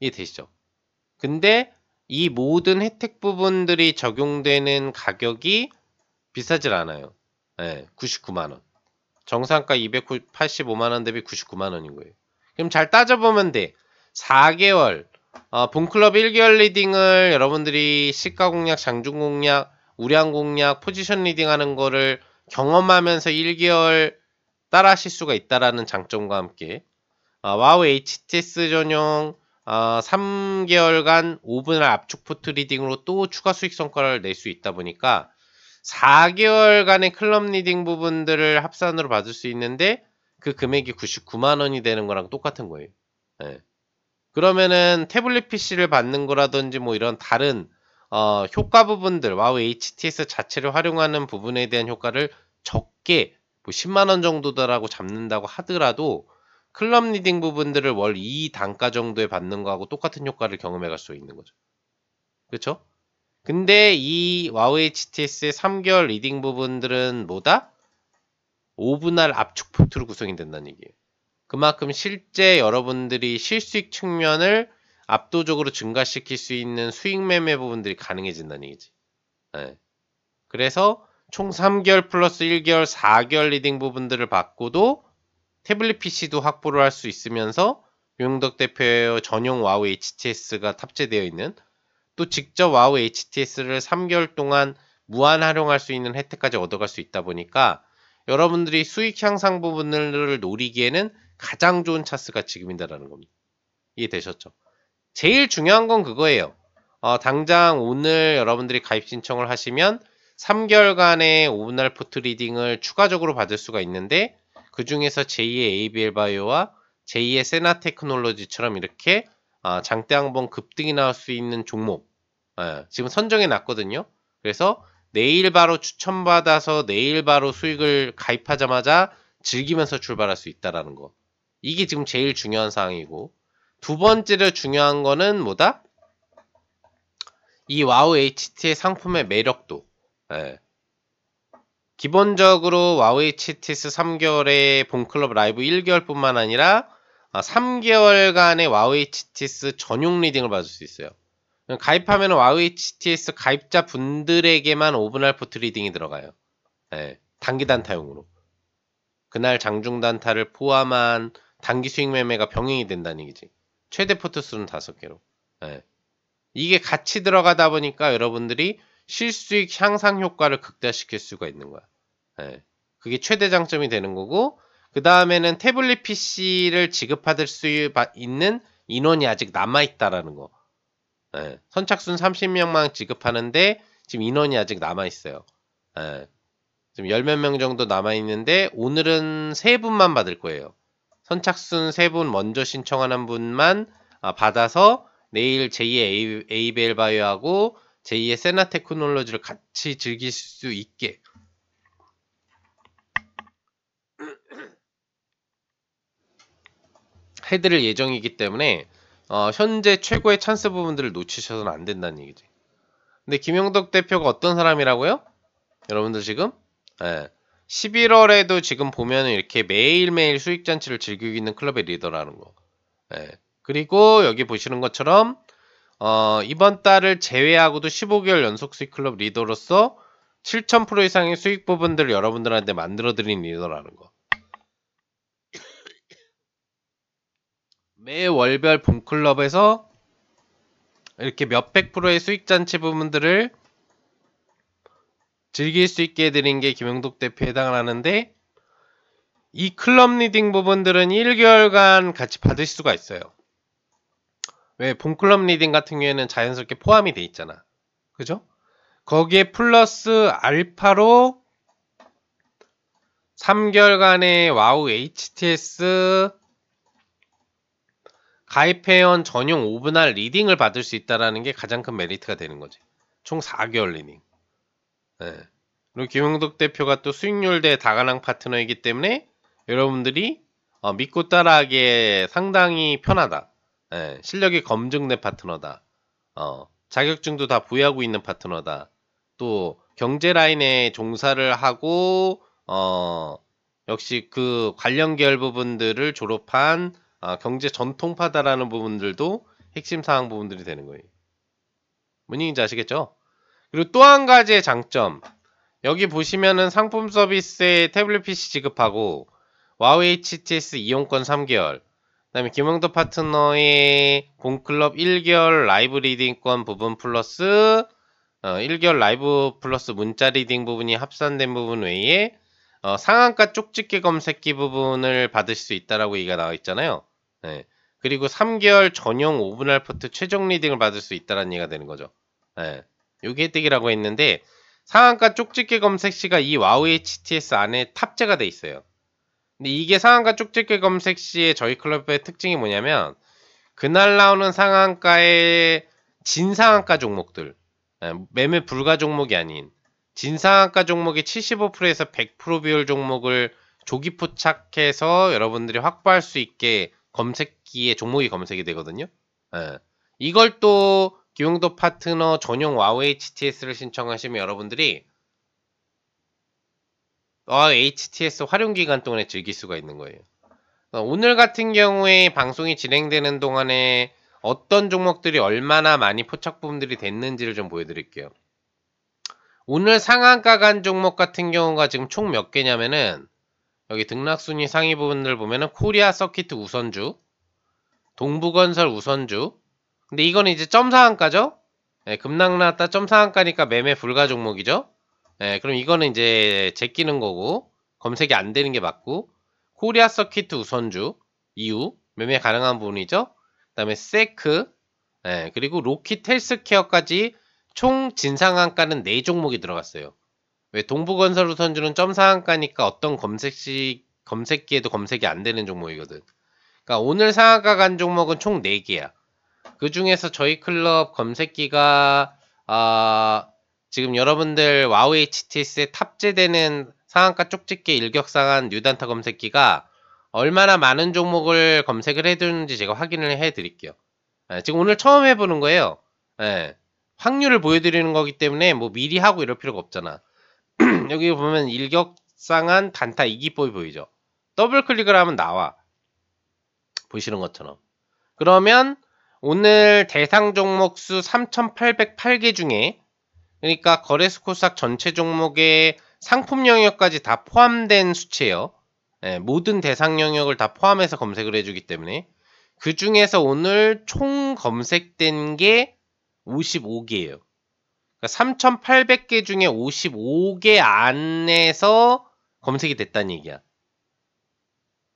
이해되시죠? 근데 이 모든 혜택 부분들이 적용되는 가격이 비싸질 않아요. 네, 99만원. 정상가 285만원 대비 99만원인 거예요. 그럼 잘 따져보면 돼. 4개월, 본클럽 1개월 리딩을 여러분들이 시가 공략, 장중 공략, 우량 공략, 포지션 리딩 하는 거를 경험하면서 1개월 따라 하실 수가 있다라는 장점과 함께, 와우 HTS 전용 3개월간 5분할 압축 포트 리딩으로 또 추가 수익 성과를 낼 수 있다 보니까 4개월간의 클럽 리딩 부분들을 합산으로 받을 수 있는데 그 금액이 99만원이 되는 거랑 똑같은 거예요. 네. 그러면은 태블릿 PC를 받는 거라든지 뭐 이런 다른 효과 부분들, 와우 HTS 자체를 활용하는 부분에 대한 효과를 적게 뭐 10만원 정도다라고 잡는다고 하더라도 클럽 리딩 부분들을 월 2단가 정도에 받는 거하고 똑같은 효과를 경험해 갈 수 있는 거죠. 그렇죠? 근데 이 와우 HTS의 3개월 리딩 부분들은 뭐다? 5분할 압축 포트로 구성이 된다는 얘기예요. 그만큼 실제 여러분들이 실수익 측면을 압도적으로 증가시킬 수 있는 수익 매매 부분들이 가능해진다는 얘기지. 네. 그래서 총 3개월 플러스 1개월, 4개월 리딩 부분들을 받고도 태블릿 PC도 확보를 할 수 있으면서 유영덕 대표의 전용 와우 HTS가 탑재되어 있는 또 직접 와우 HTS를 3개월 동안 무한 활용할 수 있는 혜택까지 얻어갈 수 있다 보니까 여러분들이 수익 향상 부분을 노리기에는 가장 좋은 차스가 지금이다라는 겁니다. 이해되셨죠? 제일 중요한 건 그거예요. 당장 오늘 여러분들이 가입 신청을 하시면 3개월간의 5분할 포트 리딩을 추가적으로 받을 수가 있는데 그 중에서 제2의 ABL 바이오와 제2의 세나 테크놀로지처럼 이렇게 장대 한번 급등이 나올 수 있는 종목 지금 선정해 놨거든요. 그래서 내일 바로 추천받아서 내일 바로 수익을 가입하자마자 즐기면서 출발할 수 있다라는 거. 이게 지금 제일 중요한 사항이고 두 번째로 중요한 거는 뭐다? 이 와우 HT의 상품의 매력도. 기본적으로 와우 HTS 3개월의 본클럽 라이브 1개월뿐만 아니라 3개월간의 와우 HTS 전용 리딩을 받을 수 있어요. 가입하면 와우 HTS 가입자 분들에게만 5분할 포트 리딩이 들어가요. 단기 단타용으로. 그날 장중 단타를 포함한 단기 수익 매매가 병행이 된다는 얘기지. 최대 포트 수는 5개로. 이게 같이 들어가다 보니까 여러분들이 실수익 향상 효과를 극대화시킬 수가 있는 거야. 그게 최대 장점이 되는 거고 그 다음에는 태블릿 PC를 지급받을 수 있는 인원이 아직 남아있다라는 거. 선착순 30명만 지급하는데 지금 인원이 아직 남아있어요. 지금 10몇 명 정도 남아있는데 오늘은 3분만 받을 거예요. 선착순 3분 먼저 신청하는 분만 받아서 내일 제2의 ABL 바이오하고 제2의 세나 테크놀로지를 같이 즐길 수 있게 해드릴 예정이기 때문에 현재 최고의 찬스 부분들을 놓치셔서는 안 된다는 얘기지. 근데 김용덕 대표가 어떤 사람이라고요? 여러분들 지금 11월에도 지금 보면 이렇게 매일매일 수익잔치를 즐기고 있는 클럽의 리더라는 거. 그리고 여기 보시는 것처럼 이번 달을 제외하고도 15개월 연속 수익 클럽 리더로서 7,000% 이상의 수익 부분들을 여러분들한테 만들어드린 리더라는 거. 매 월별 본클럽에서 이렇게 몇백 프로의 수익잔치 부분들을 즐길 수 있게 해드린 게 김영덕 대표에 해당을 하는데 이 클럽 리딩 부분들은 1개월간 같이 받을 수가 있어요. 왜? 본클럽 리딩 같은 경우에는 자연스럽게 포함이 돼 있잖아. 그죠? 거기에 플러스 알파로 3개월간의 와우 HTS 가입회원 전용 5분할 리딩을 받을 수 있다는 게 가장 큰 메리트가 되는 거지. 총 4개월 리딩. 그리고 김용덕 대표가 또 수익률 대 다가랑 파트너이기 때문에 여러분들이 믿고 따라하기에 상당히 편하다. 실력이 검증된 파트너다. 자격증도 다 부여하고 있는 파트너다. 또 경제 라인에 종사를 하고 역시 그 관련 계열 부분들을 졸업한 경제 전통파다라는 부분들도 핵심 사항 부분들이 되는 거예요. 뭔 얘기인지 아시겠죠? 그리고 또 한 가지의 장점. 여기 보시면은 상품 서비스에 태블릿 PC 지급하고 와우 HTS 이용권 3개월 그 다음에 김영덕 파트너의 본클럽 1개월 라이브 리딩권 부분 플러스 1개월 라이브 플러스 문자 리딩 부분이 합산된 부분 외에 상한가 쪽집게 검색기 부분을 받을 수 있다라고 얘기가 나와 있잖아요. 그리고 3개월 전용 5분할 포트 최종 리딩을 받을 수 있다라는 얘기가 되는 거죠. 요게 혜택이라고 했는데 상한가 쪽집게 검색 시가 이 와우 HTS 안에 탑재가 돼 있어요. 근데 이게 상한가 쪽집게 검색 시에 저희 클럽의 특징이 뭐냐면 그날 나오는 상한가의 진상한가 종목들 매매 불가 종목이 아닌 진상한가 종목의 75%에서 100% 비율 종목을 조기 포착해서 여러분들이 확보할 수 있게 검색기에 종목이 검색이 되거든요. 이걸 또 김용도 파트너 전용 와우 HTS를 신청하시면 여러분들이 와우 HTS 활용 기간 동안에 즐길 수가 있는 거예요. 오늘 같은 경우에 방송이 진행되는 동안에 어떤 종목들이 얼마나 많이 포착 부분들이 됐는지를 좀 보여드릴게요. 오늘 상한가 간 종목 같은 경우가 지금 총 몇 개냐면은 여기 등락순위 상위 부분들 보면은 코리아 서키트 우선주, 동부건설 우선주. 근데 이거는 이제 점상한가죠? 급락 나왔다 점상한가니까 매매 불가 종목이죠? 그럼 이거는 이제 제끼는 거고 검색이 안 되는 게 맞고 코리아 서키트 우선주 이후 매매 가능한 부분이죠? 그 다음에 세크 그리고 로킷 헬스케어까지 총 진상한가는 4종목이 들어갔어요. 왜 동부건설 우선주는 점상한가니까 어떤 검색기에도 검색이 안 되는 종목이거든. 그러니까 오늘 상한가 간 종목은 총 4개야. 그 중에서 저희 클럽 검색기가 지금 여러분들 와우 HTS에 탑재되는 상한가 쪽집게 일격상한 뉴단타 검색기가 얼마나 많은 종목을 검색을 해두는지 제가 확인을 해드릴게요. 지금 오늘 처음 해보는 거예요. 확률을 보여드리는 거기 때문에 뭐 미리 하고 이럴 필요가 없잖아. 여기 보면 일격상한 단타 이기법이 보이죠. 더블 클릭을 하면 나와. 보시는 것처럼. 그러면 오늘 대상 종목 수 3,808개 중에 그러니까 거래소 코스닥 전체 종목의 상품 영역까지 다 포함된 수치예요. 모든 대상 영역을 다 포함해서 검색을 해주기 때문에 그 중에서 오늘 총 검색된 게 55개예요. 그러니까 3,800개 중에 55개 안에서 검색이 됐다는 얘기야.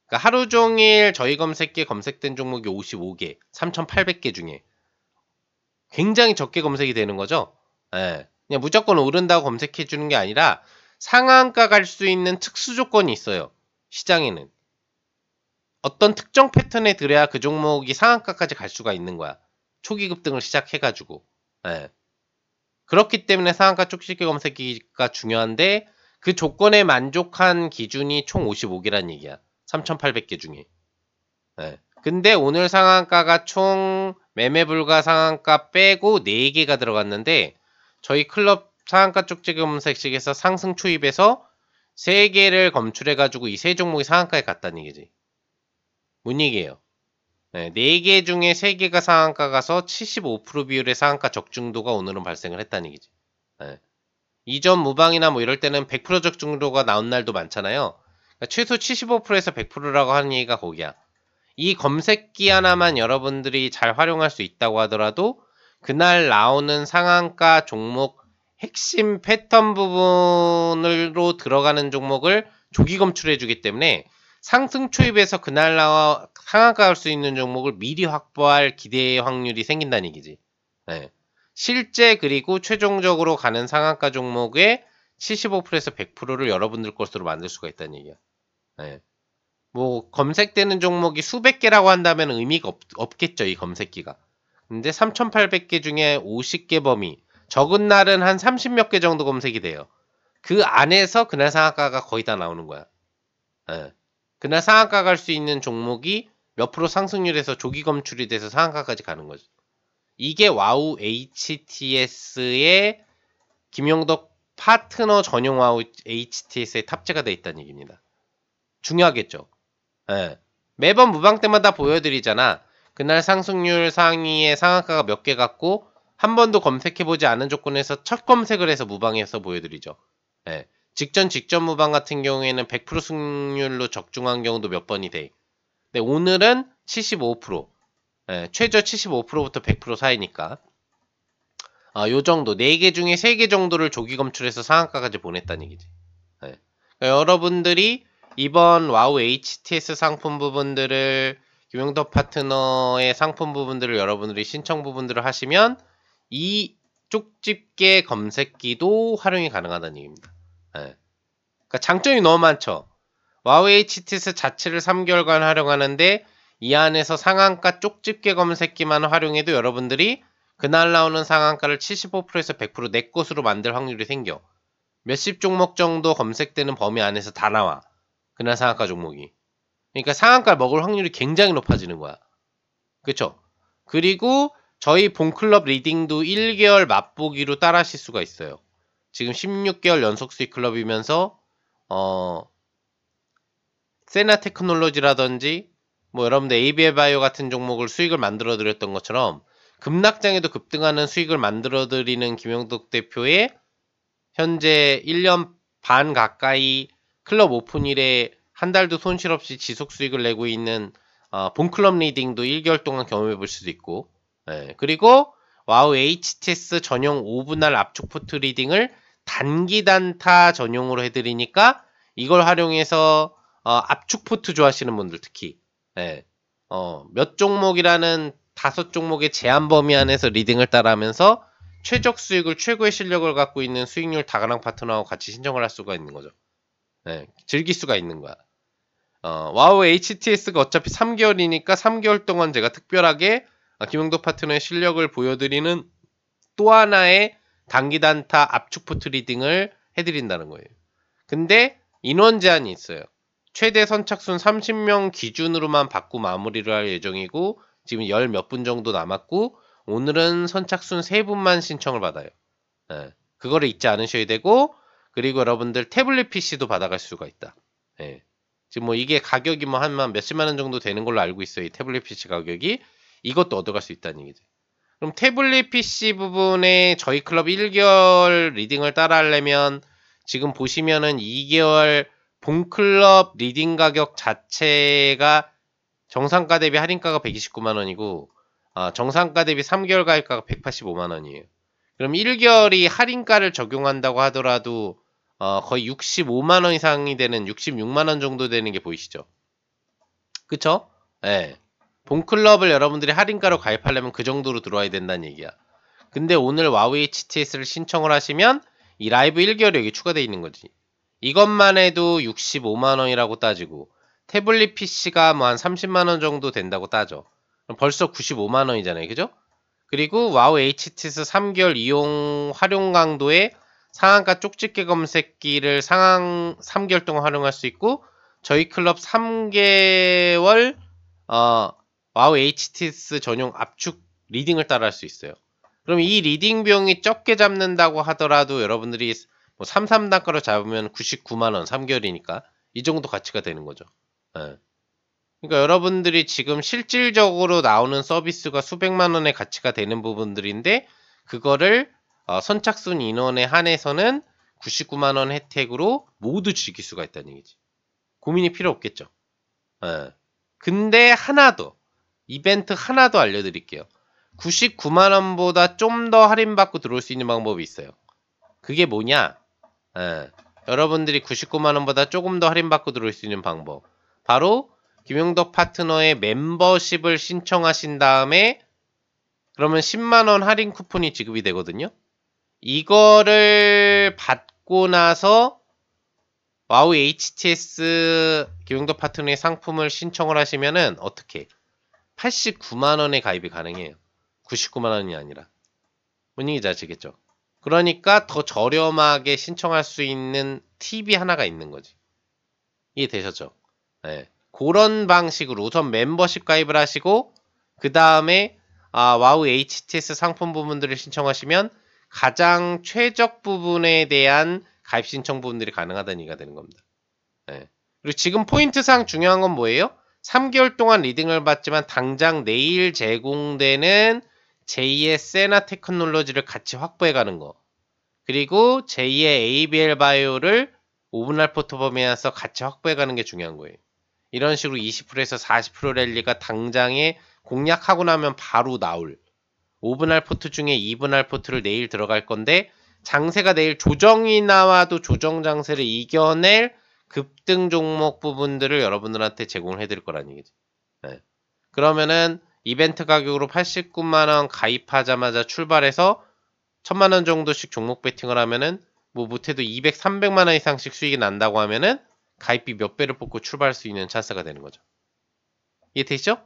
그러니까 하루 종일 저희 검색기에 검색된 종목이 55개, 3,800개 중에 굉장히 적게 검색이 되는 거죠. 그냥 무조건 오른다고 검색해 주는 게 아니라 상한가 갈 수 있는 특수 조건이 있어요. 시장에는. 어떤 특정 패턴에 들어야 그 종목이 상한가까지 갈 수가 있는 거야. 초기 급등을 시작해가지고. 그렇기 때문에 상한가 쪽집게 검색기가 중요한데 그 조건에 만족한 기준이 총 55개란 얘기야. 3,800개 중에. 근데 오늘 상한가가 총 매매 불가 상한가 빼고 4개가 들어갔는데 저희 클럽 상한가 쪽집게 검색식에서 상승 초입에서 3개를 검출해가지고 이 3종목이 상한가에 갔다는 얘기지. 뭔 얘기예요? 4개 중에 3개가 상한가 가서 75% 비율의 상한가 적중도가 오늘은 발생을 했다는 얘기지. 이전 무방이나 뭐 이럴 때는 100% 적중도가 나온 날도 많잖아요. 그러니까 최소 75%에서 100%라고 하는 얘기가 거기야. 이 검색기 하나만 여러분들이 잘 활용할 수 있다고 하더라도 그날 나오는 상한가 종목 핵심 패턴 부분으로 들어가는 종목을 조기 검출해 주기 때문에 상승 초입에서 그날 나와 상한가 갈 수 있는 종목을 미리 확보할 기대 확률이 생긴다는 얘기지. 실제 그리고 최종적으로 가는 상한가 종목의 75%에서 100%를 여러분들 것으로 만들 수가 있다는 얘기야. 뭐 검색되는 종목이 수백 개라고 한다면 의미가 없겠죠, 이 검색기가. 근데 3,800개 중에 50개 범위, 적은 날은 한 30몇 개 정도 검색이 돼요. 그 안에서 그날 상한가가 거의 다 나오는 거야. 그날 상한가 갈 수 있는 종목이 몇 프로 상승률에서 조기 검출이 돼서 상한가까지 가는 거죠. 이게 와우 HTS의 김용덕 파트너 전용 와우 HTS에 탑재가 되어 있다는 얘기입니다. 중요하겠죠. 매번 무방 때마다 보여드리잖아. 그날 상승률 상위에 상한가가 몇 개 갔고 한 번도 검색해보지 않은 조건에서 첫 검색을 해서 무방해서 보여드리죠. 직전 무방 같은 경우에는 100% 승률로 적중한 경우도 몇 번이 돼. 근데 오늘은 75%, 최저 75%부터 100% 사이니까 요 정도 4개 중에 3개 정도를 조기 검출해서 상한가까지 보냈다는 얘기지. 그러니까 여러분들이 이번 와우 HTS 상품 부분들을 김용덕 파트너의 상품 부분들을 여러분들이 신청 부분들을 하시면 이 쪽집게 검색기도 활용이 가능하다는 얘기입니다. 그러니까 장점이 너무 많죠. 와우 HTS 자체를 3개월간 활용하는데 이 안에서 상한가 쪽집게 검색기만 활용해도 여러분들이 그날 나오는 상한가를 75%에서 100% 내 것으로 만들 확률이 생겨. 몇십 종목 정도 검색되는 범위 안에서 다 나와. 그날 상한가 종목이. 그러니까 상한가를 먹을 확률이 굉장히 높아지는 거야. 그쵸? 그리고 저희 본클럽 리딩도 1개월 맛보기로 따라 하실 수가 있어요. 지금 16개월 연속 수익 클럽이면서 세나 테크놀로지라든지 뭐 여러분들 ABL 바이오 같은 종목을 수익을 만들어 드렸던 것처럼 급락장에도 급등하는 수익을 만들어 드리는 김영덕 대표의 현재 1년 반 가까이 클럽 오픈 이래 한 달도 손실 없이 지속 수익을 내고 있는 본클럽 리딩도 1개월 동안 경험해 볼 수도 있고, 그리고 와우 HTS 전용 5분할 압축 포트 리딩을 단기 단타 전용으로 해드리니까 이걸 활용해서 압축 포트 좋아하시는 분들 특히 몇 종목이라는 5종목의 제한 범위 안에서 리딩을 따라하면서 최적 수익을 최고의 실력을 갖고 있는 수익률 다가랑 파트너하고 같이 신청을 할 수가 있는 거죠. 즐길 수가 있는 거야. 와우 HTS가 어차피 3개월이니까 3개월 동안 제가 특별하게 김영덕 파트너의 실력을 보여드리는 또 하나의 단기 단타 압축 포트 리딩을 해드린다는 거예요. 근데 인원 제한이 있어요. 최대 선착순 30명 기준으로만 받고 마무리를 할 예정이고 지금 10 몇 분 정도 남았고 오늘은 선착순 3분만 신청을 받아요. 그거를 잊지 않으셔야 되고 그리고 여러분들 태블릿 PC도 받아갈 수가 있다. 지금 뭐 이게 가격이 뭐 한 몇십만 원 정도 되는 걸로 알고 있어요. 이 태블릿 PC 가격이. 이것도 얻어갈 수 있다는 얘기죠. 그럼 태블릿 PC 부분에 저희 클럽 1개월 리딩을 따라 하려면 지금 보시면은 2개월 본클럽 리딩 가격 자체가 정상가 대비 할인가가 129만 원이고 정상가 대비 3개월 가입가가 185만 원이에요. 그럼 1개월이 할인가를 적용한다고 하더라도 거의 65만 원 이상이 되는 66만 원 정도 되는 게 보이시죠? 그쵸? 본클럽을 여러분들이 할인가로 가입하려면 그 정도로 들어와야 된다는 얘기야. 근데 오늘 와우 HTS를 신청을 하시면 이 라이브 1개월이 여기 추가되어 있는 거지. 이것만 해도 65만 원이라고 따지고 태블릿 PC가 뭐 한 30만 원 정도 된다고 따져. 그럼 벌써 95만 원이잖아요. 그죠? 그리고 와우 HTS 3개월 이용 활용 강도에 상한가 쪽집게 검색기를 3개월 동안 활용할 수 있고 저희 클럽 3개월 와우 HTS 전용 압축 리딩을 따라 할 수 있어요. 그럼 이 리딩 비용이 적게 잡는다고 하더라도 여러분들이 뭐 33단가로 잡으면 99만원 3개월이니까 이 정도 가치가 되는 거죠. 그러니까 여러분들이 지금 실질적으로 나오는 서비스가 수백만 원의 가치가 되는 부분들인데 그거를 선착순 인원에 한해서는 99만 원 혜택으로 모두 즐길 수가 있다는 얘기지. 고민이 필요 없겠죠. 근데 하나 더 이벤트 하나 더 알려드릴게요. 99만 원보다 좀 더 할인받고 들어올 수 있는 방법이 있어요. 그게 뭐냐? 여러분들이 99만 원보다 조금 더 할인받고 들어올 수 있는 방법. 바로 김영덕 파트너의 멤버십을 신청하신 다음에 그러면 10만 원 할인 쿠폰이 지급이 되거든요. 이거를 받고 나서 와우 HTS 김영덕 파트너의 상품을 신청을 하시면은 어떻게 89만 원에 가입이 가능해요. 99만 원이 아니라. 뭔 얘기인지 아시겠죠? 그러니까 더 저렴하게 신청할 수 있는 팁이 하나가 있는 거지. 이해되셨죠? 그런 방식으로 우선 멤버십 가입을 하시고 그 다음에 와우 HTS 상품 부분들을 신청하시면 가장 최적 부분에 대한 가입 신청 부분들이 가능하다는 얘기가 되는 겁니다. 그리고 지금 포인트상 중요한 건 뭐예요? 3개월 동안 리딩을 받지만 당장 내일 제공되는 제2의 세나 테크놀로지를 같이 확보해가는 거. 그리고 제2의 ABL 바이오를 5분할 포트 범위에서 같이 확보해가는 게 중요한 거예요. 이런 식으로 20%에서 40% 랠리가 당장에 공략하고 나면 바로 나올 5분할 포트 중에 2분할 포트를 내일 들어갈 건데 장세가 내일 조정이 나와도 조정 장세를 이겨낼 급등 종목 부분들을 여러분들한테 제공을 해드릴 거라는 얘기지. 그러면은 이벤트 가격으로 89만원 가입하자마자 출발해서 1000만원 정도씩 종목 베팅을 하면은 뭐 못해도 200, 300만원 이상씩 수익이 난다고 하면은 가입비 몇 배를 뽑고 출발할 수 있는 찬스가 되는 거죠. 이해되시죠?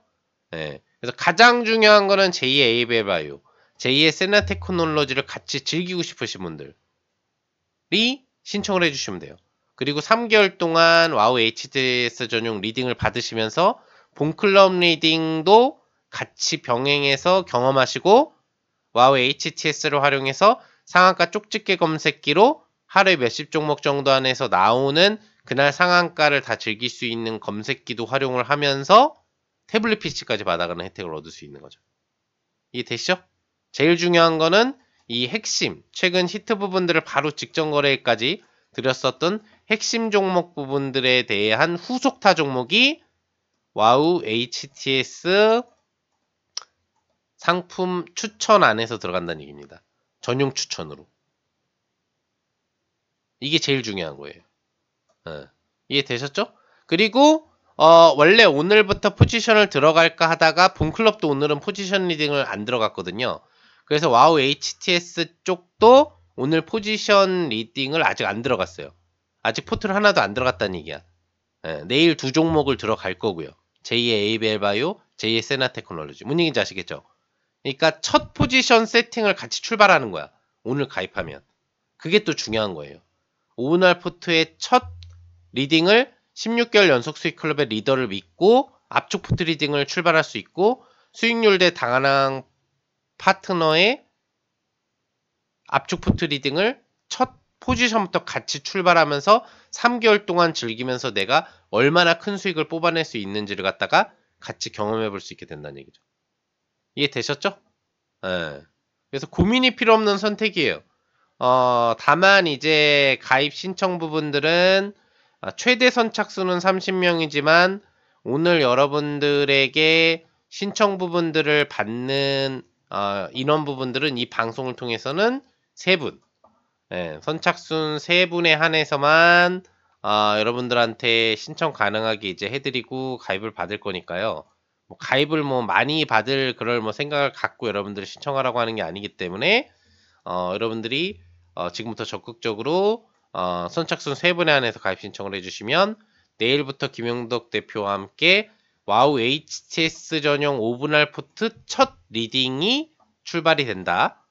그래서 가장 중요한 거는 제2의 ABL 바이오. 제2의 세나 테크놀로지를 같이 즐기고 싶으신 분들이 신청을 해주시면 돼요. 그리고 3개월 동안 와우 HTS 전용 리딩을 받으시면서 본클럽 리딩도 같이 병행해서 경험하시고 와우 HTS를 활용해서 상한가 쪽집게 검색기로 하루에 몇십 종목 정도 안에서 나오는 그날 상한가를 다 즐길 수 있는 검색기도 활용을 하면서 태블릿 PC까지 받아가는 혜택을 얻을 수 있는 거죠. 이해되시죠? 제일 중요한 거는 이 핵심, 최근 히트 부분들을 바로 직전 거래일까지 드렸었던 핵심 종목 부분들에 대한 후속타 종목이 와우 HTS 상품 추천 안에서 들어간다는 얘기입니다. 전용 추천으로. 이게 제일 중요한 거예요. 이해되셨죠? 그리고 원래 오늘부터 포지션을 들어갈까 하다가 본클럽도 오늘은 포지션 리딩을 안 들어갔거든요. 그래서 와우 HTS 쪽도 오늘 포지션 리딩을 아직 안 들어갔어요. 아직 포트를 하나도 안 들어갔다는 얘기야. 내일 두 종목을 들어갈 거고요. 제2의 ABL 바이오, 제2의 세나 테크놀로지. 뭔 얘기인지 아시겠죠? 그러니까 첫 포지션 세팅을 같이 출발하는 거야. 오늘 가입하면. 그게 또 중요한 거예요. 오날 포트의 첫 리딩을 16개월 연속 수익 클럽의 리더를 믿고 압축 포트 리딩을 출발할 수 있고 수익률 대 당한항 파트너의 압축 포트 리딩을 첫 포지션부터 같이 출발하면서 3개월 동안 즐기면서 내가 얼마나 큰 수익을 뽑아낼 수 있는지를 갖다가 같이 경험해 볼 수 있게 된다는 얘기죠. 이해되셨죠? 네. 그래서 고민이 필요 없는 선택이에요. 다만 이제 가입 신청 부분들은 최대 선착순은 30명이지만 오늘 여러분들에게 신청 부분들을 받는 인원 부분들은 이 방송을 통해서는 3분, 선착순 3분에 한해서만 여러분들한테 신청 가능하게 이제 해드리고 가입을 받을 거니까요. 뭐 가입을 뭐 많이 받을 그럴 뭐 생각을 갖고 여러분들이 신청하라고 하는 게 아니기 때문에 여러분들이 지금부터 적극적으로 선착순 3분에 한해서 가입 신청을 해주시면 내일부터 김영덕 대표와 함께 와우 HTS 전용 5분할 포트 첫 리딩이 출발이 된다.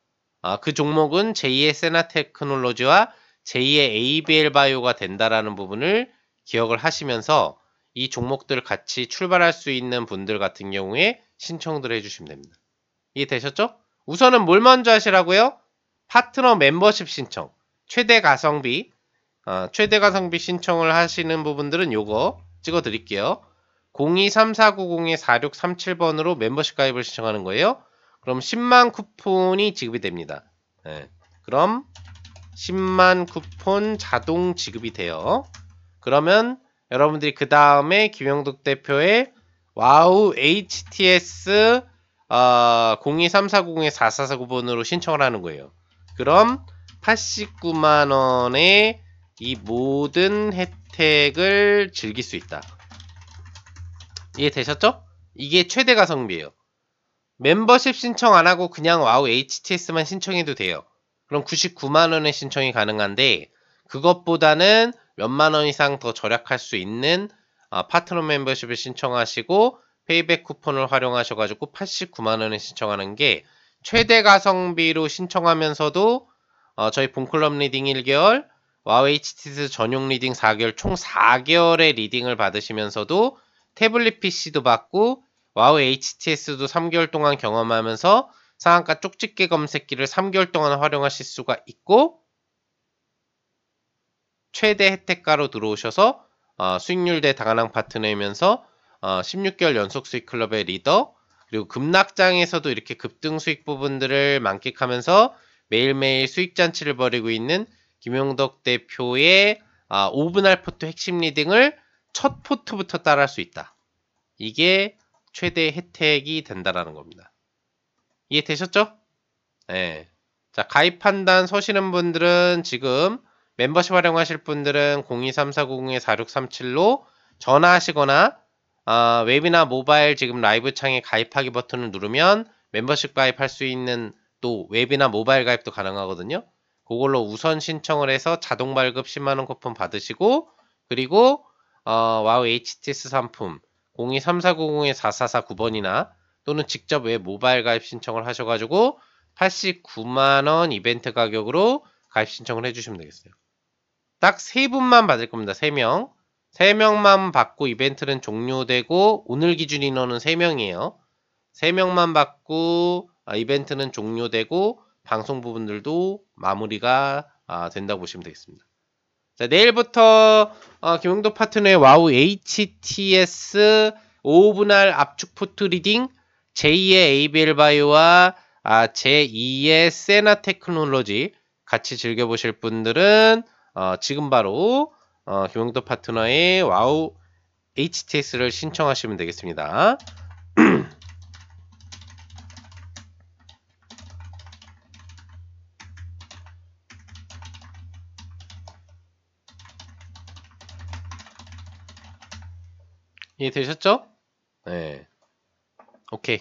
그 종목은 제2의 세나 테크놀로지와 제2의 ABL 바이오가 된다라는 부분을 기억을 하시면서 이 종목들 같이 출발할 수 있는 분들 같은 경우에 신청들 해주시면 됩니다. 이해되셨죠? 우선은 뭘 먼저 하시라고요? 파트너 멤버십 신청, 최대 가성비 신청을 하시는 부분들은 요거 찍어 드릴게요. 023490-4637번으로 멤버십 가입을 신청하는 거예요. 그럼 10만 쿠폰이 지급이 됩니다. 그럼 10만 쿠폰 자동 지급이 돼요. 그러면 여러분들이 그 다음에 김영덕 대표의 와우 HTS 023490-4449번으로 신청을 하는 거예요. 그럼 89만원의 이 모든 혜택을 즐길 수 있다. 이해되셨죠? 이게 최대 가성비예요. 멤버십 신청 안하고 그냥 와우 HTS만 신청해도 돼요. 그럼 99만원의 신청이 가능한데 그것보다는 몇만원 이상 더 절약할 수 있는 파트너 멤버십을 신청하시고 페이백 쿠폰을 활용하셔가지고 89만원에 신청하는 게 최대 가성비로 신청하면서도 저희 본클럽 리딩 1개월, 와우 HTS 전용 리딩 4개월, 총 4개월의 리딩을 받으시면서도 태블릿 PC도 받고 와우 HTS도 3개월 동안 경험하면서 상한가 쪽집게 검색기를 3개월 동안 활용하실 수가 있고 최대 혜택가로 들어오셔서 수익률 대 당한항 파트너이면서 16개월 연속 수익 클럽의 리더 그리고 급락장에서도 이렇게 급등 수익 부분들을 만끽하면서 매일매일 수익 잔치를 벌이고 있는 김영덕 대표의 5분할 포트 핵심 리딩을 첫 포트부터 따라할 수 있다. 이게 최대 혜택이 된다라는 겁니다. 이해되셨죠? 네. 자, 가입 판단 서시는 분들은 지금 멤버십 활용하실 분들은 023490-4637로 전화하시거나 웹이나 모바일 지금 라이브 창에 가입하기 버튼을 누르면 멤버십 가입할 수 있는 또 웹이나 모바일 가입도 가능하거든요. 그걸로 우선 신청을 해서 자동 발급 10만원 쿠폰 받으시고 그리고 와우 HTS 상품 023490-4449번이나 또는 직접 웹 모바일 가입 신청을 하셔가지고 89만원 이벤트 가격으로 가입 신청을 해주시면 되겠어요. 딱 3분만 받을 겁니다. 3명. 3명만 받고 이벤트는 종료되고 오늘 기준 인원은 3명이에요. 3명만 받고 이벤트는 종료되고 방송 부분들도 마무리가 된다고 보시면 되겠습니다. 자, 내일부터 김용도 파트너의 와우 HTS 5분할 압축 포트 리딩 제2의 ABL 바이오와 제2의 세나 테크놀로지 같이 즐겨보실 분들은 지금 바로 김용도 파트너의 와우 HTS를 신청하시면 되겠습니다. 이해되셨죠? 네. 오케이.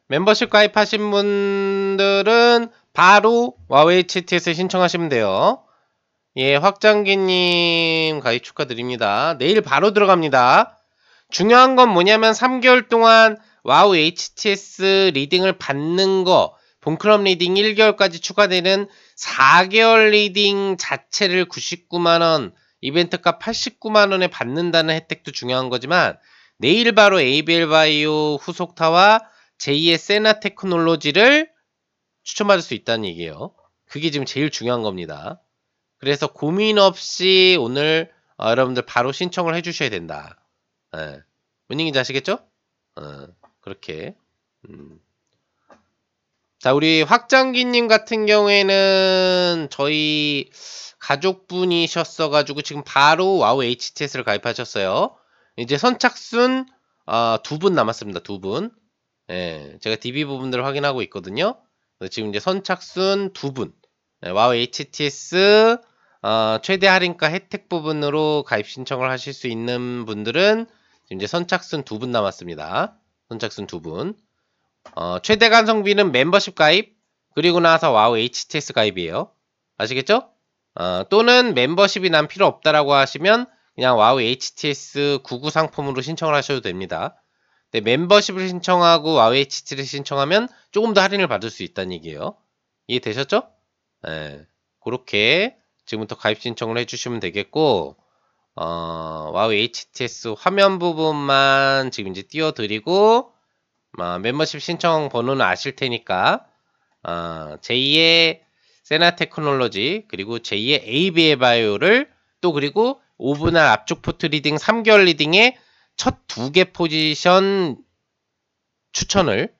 멤버십 가입하신 분들은 바로 와우 HTS 신청하시면 돼요. 예, 확장기님 가입 축하드립니다. 내일 바로 들어갑니다. 중요한 건 뭐냐면 3개월 동안 와우 HTS 리딩을 받는 거, 본클럽 리딩 1개월까지 추가되는 4개월 리딩 자체를 99만원, 이벤트값 89만원에 받는다는 혜택도 중요한 거지만 내일 바로 ABL 바이오 후속타와 제2의 세나 테크놀로지를 추천받을 수 있다는 얘기예요. 그게 지금 제일 중요한 겁니다. 그래서 고민 없이 오늘 여러분들 바로 신청을 해주셔야 된다. 뭔 얘기인지 아시겠죠? 그렇게. 자, 우리 확장기님 같은 경우에는 저희 가족분이셨어가지고 지금 바로 와우 HTS를 가입하셨어요. 이제 선착순 2분 남았습니다. 2분. 예, 제가 DB 부분들을 확인하고 있거든요. 지금 이제 선착순 2분. 와우 HTS 최대 할인가 혜택 부분으로 가입 신청을 하실 수 있는 분들은 지금 이제 선착순 2분 남았습니다. 선착순 2분. 최대 간성비는 멤버십 가입 그리고 나서 와우 HTS 가입이에요. 아시겠죠? 또는 멤버십이 난 필요 없다라고 하시면 그냥 와우 HTS 99 상품으로 신청을 하셔도 됩니다. 근데 멤버십을 신청하고 와우 HTS를 신청하면 조금 더 할인을 받을 수 있다는 얘기예요. 이해되셨죠? 네, 그렇게 지금부터 가입 신청을 해주시면 되겠고 와우 HTS 화면 부분만 지금 이제 띄워드리고 멤버십 신청 번호는 아실 테니까 제2의 세나 테크놀로지 그리고 제2의 ABL 바이오를 또 그리고 5분할 압축 포트 리딩 3개월 리딩의 첫 2개 포지션 추천을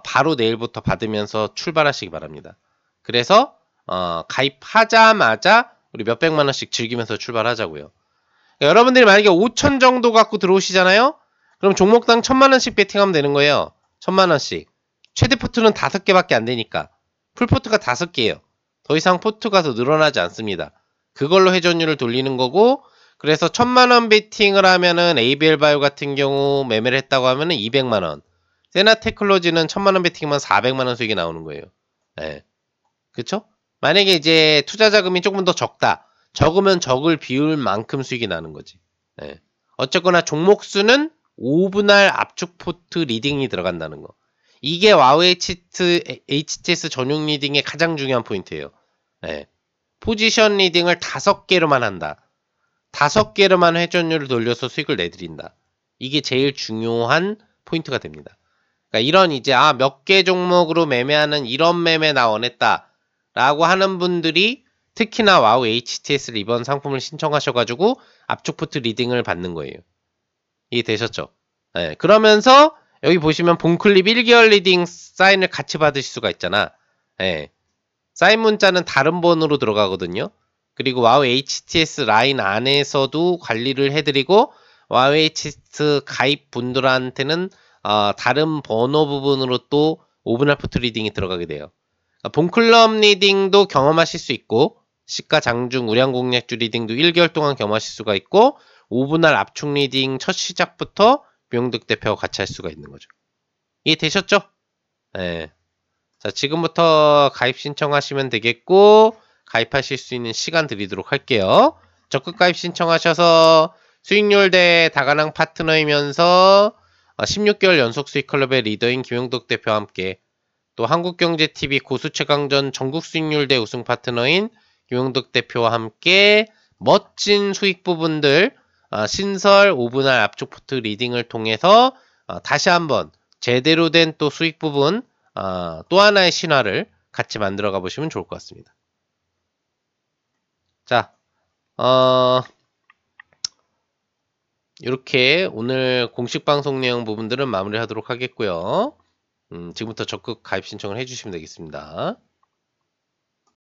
바로 내일부터 받으면서 출발하시기 바랍니다. 그래서 가입하자마자 우리 몇백만원씩 즐기면서 출발하자고요. 그러니까 여러분들이 만약에 5천 정도 갖고 들어오시잖아요? 그럼 종목당 1000만원씩 베팅하면 되는 거예요. 1000만원씩. 최대 포트는 5개밖에 안 되니까. 풀포트가 5개예요. 더 이상 포트가 더 늘어나지 않습니다. 그걸로 회전율을 돌리는 거고, 그래서 1000만원 베팅을 하면은 ABL 바이오 같은 경우 매매를 했다고 하면은 200만원. 세나 테크놀로지는 1000만원 베팅이면 400만원 수익이 나오는 거예요. 네. 그쵸? 만약에 이제 투자 자금이 조금 더 적다. 적으면 적을 비울 만큼 수익이 나는 거지. 네. 어쨌거나 종목 수는 5분할 압축 포트 리딩이 들어간다는 거. 이게 와우 HTS 전용 리딩의 가장 중요한 포인트예요. 네. 포지션 리딩을 5개로만 한다. 5개로만 회전율을 돌려서 수익을 내드린다. 이게 제일 중요한 포인트가 됩니다. 그러니까 이런 이제 몇 개 종목으로 매매하는 이런 매매 나 원했다 라고 하는 분들이 특히나 와우 HTS를 이번 상품을 신청하셔가지고 압축 포트 리딩을 받는 거예요. 이해되셨죠? 네, 그러면서 여기 보시면 본클립 1개월 리딩 사인을 같이 받으실 수가 있잖아. 네, 사인 문자는 다른 번호로 들어가거든요. 그리고 와우 HTS 라인 안에서도 관리를 해드리고 와우 HTS 가입 분들한테는 다른 번호 부분으로 또 5분할 포트 리딩이 들어가게 돼요. 본클럽 리딩도 경험하실 수 있고 시가 장중 우량 공략주 리딩도 1개월 동안 경험하실 수가 있고 5분할 압축 리딩 첫 시작부터 명득 대표와 같이 할 수가 있는 거죠. 이해되셨죠? 네. 자, 지금부터 가입 신청하시면 되겠고 가입하실 수 있는 시간 드리도록 할게요. 적극 가입 신청하셔서 수익률 대 다가낭 파트너이면서 16개월 연속 수익 클럽의 리더인 김용덕 대표와 함께 또 한국경제TV 고수최강전 전국 수익률 대 우승 파트너인 김용덕 대표와 함께 멋진 수익 부분들 신설 5분할 압축 포트 리딩을 통해서 다시 한번 제대로 된 또 수익 부분 또 하나의 신화를 같이 만들어 가보시면 좋을 것 같습니다. 자, 이렇게 오늘 공식 방송 내용 부분들은 마무리하도록 하겠고요. 지금부터 적극 가입 신청을 해주시면 되겠습니다.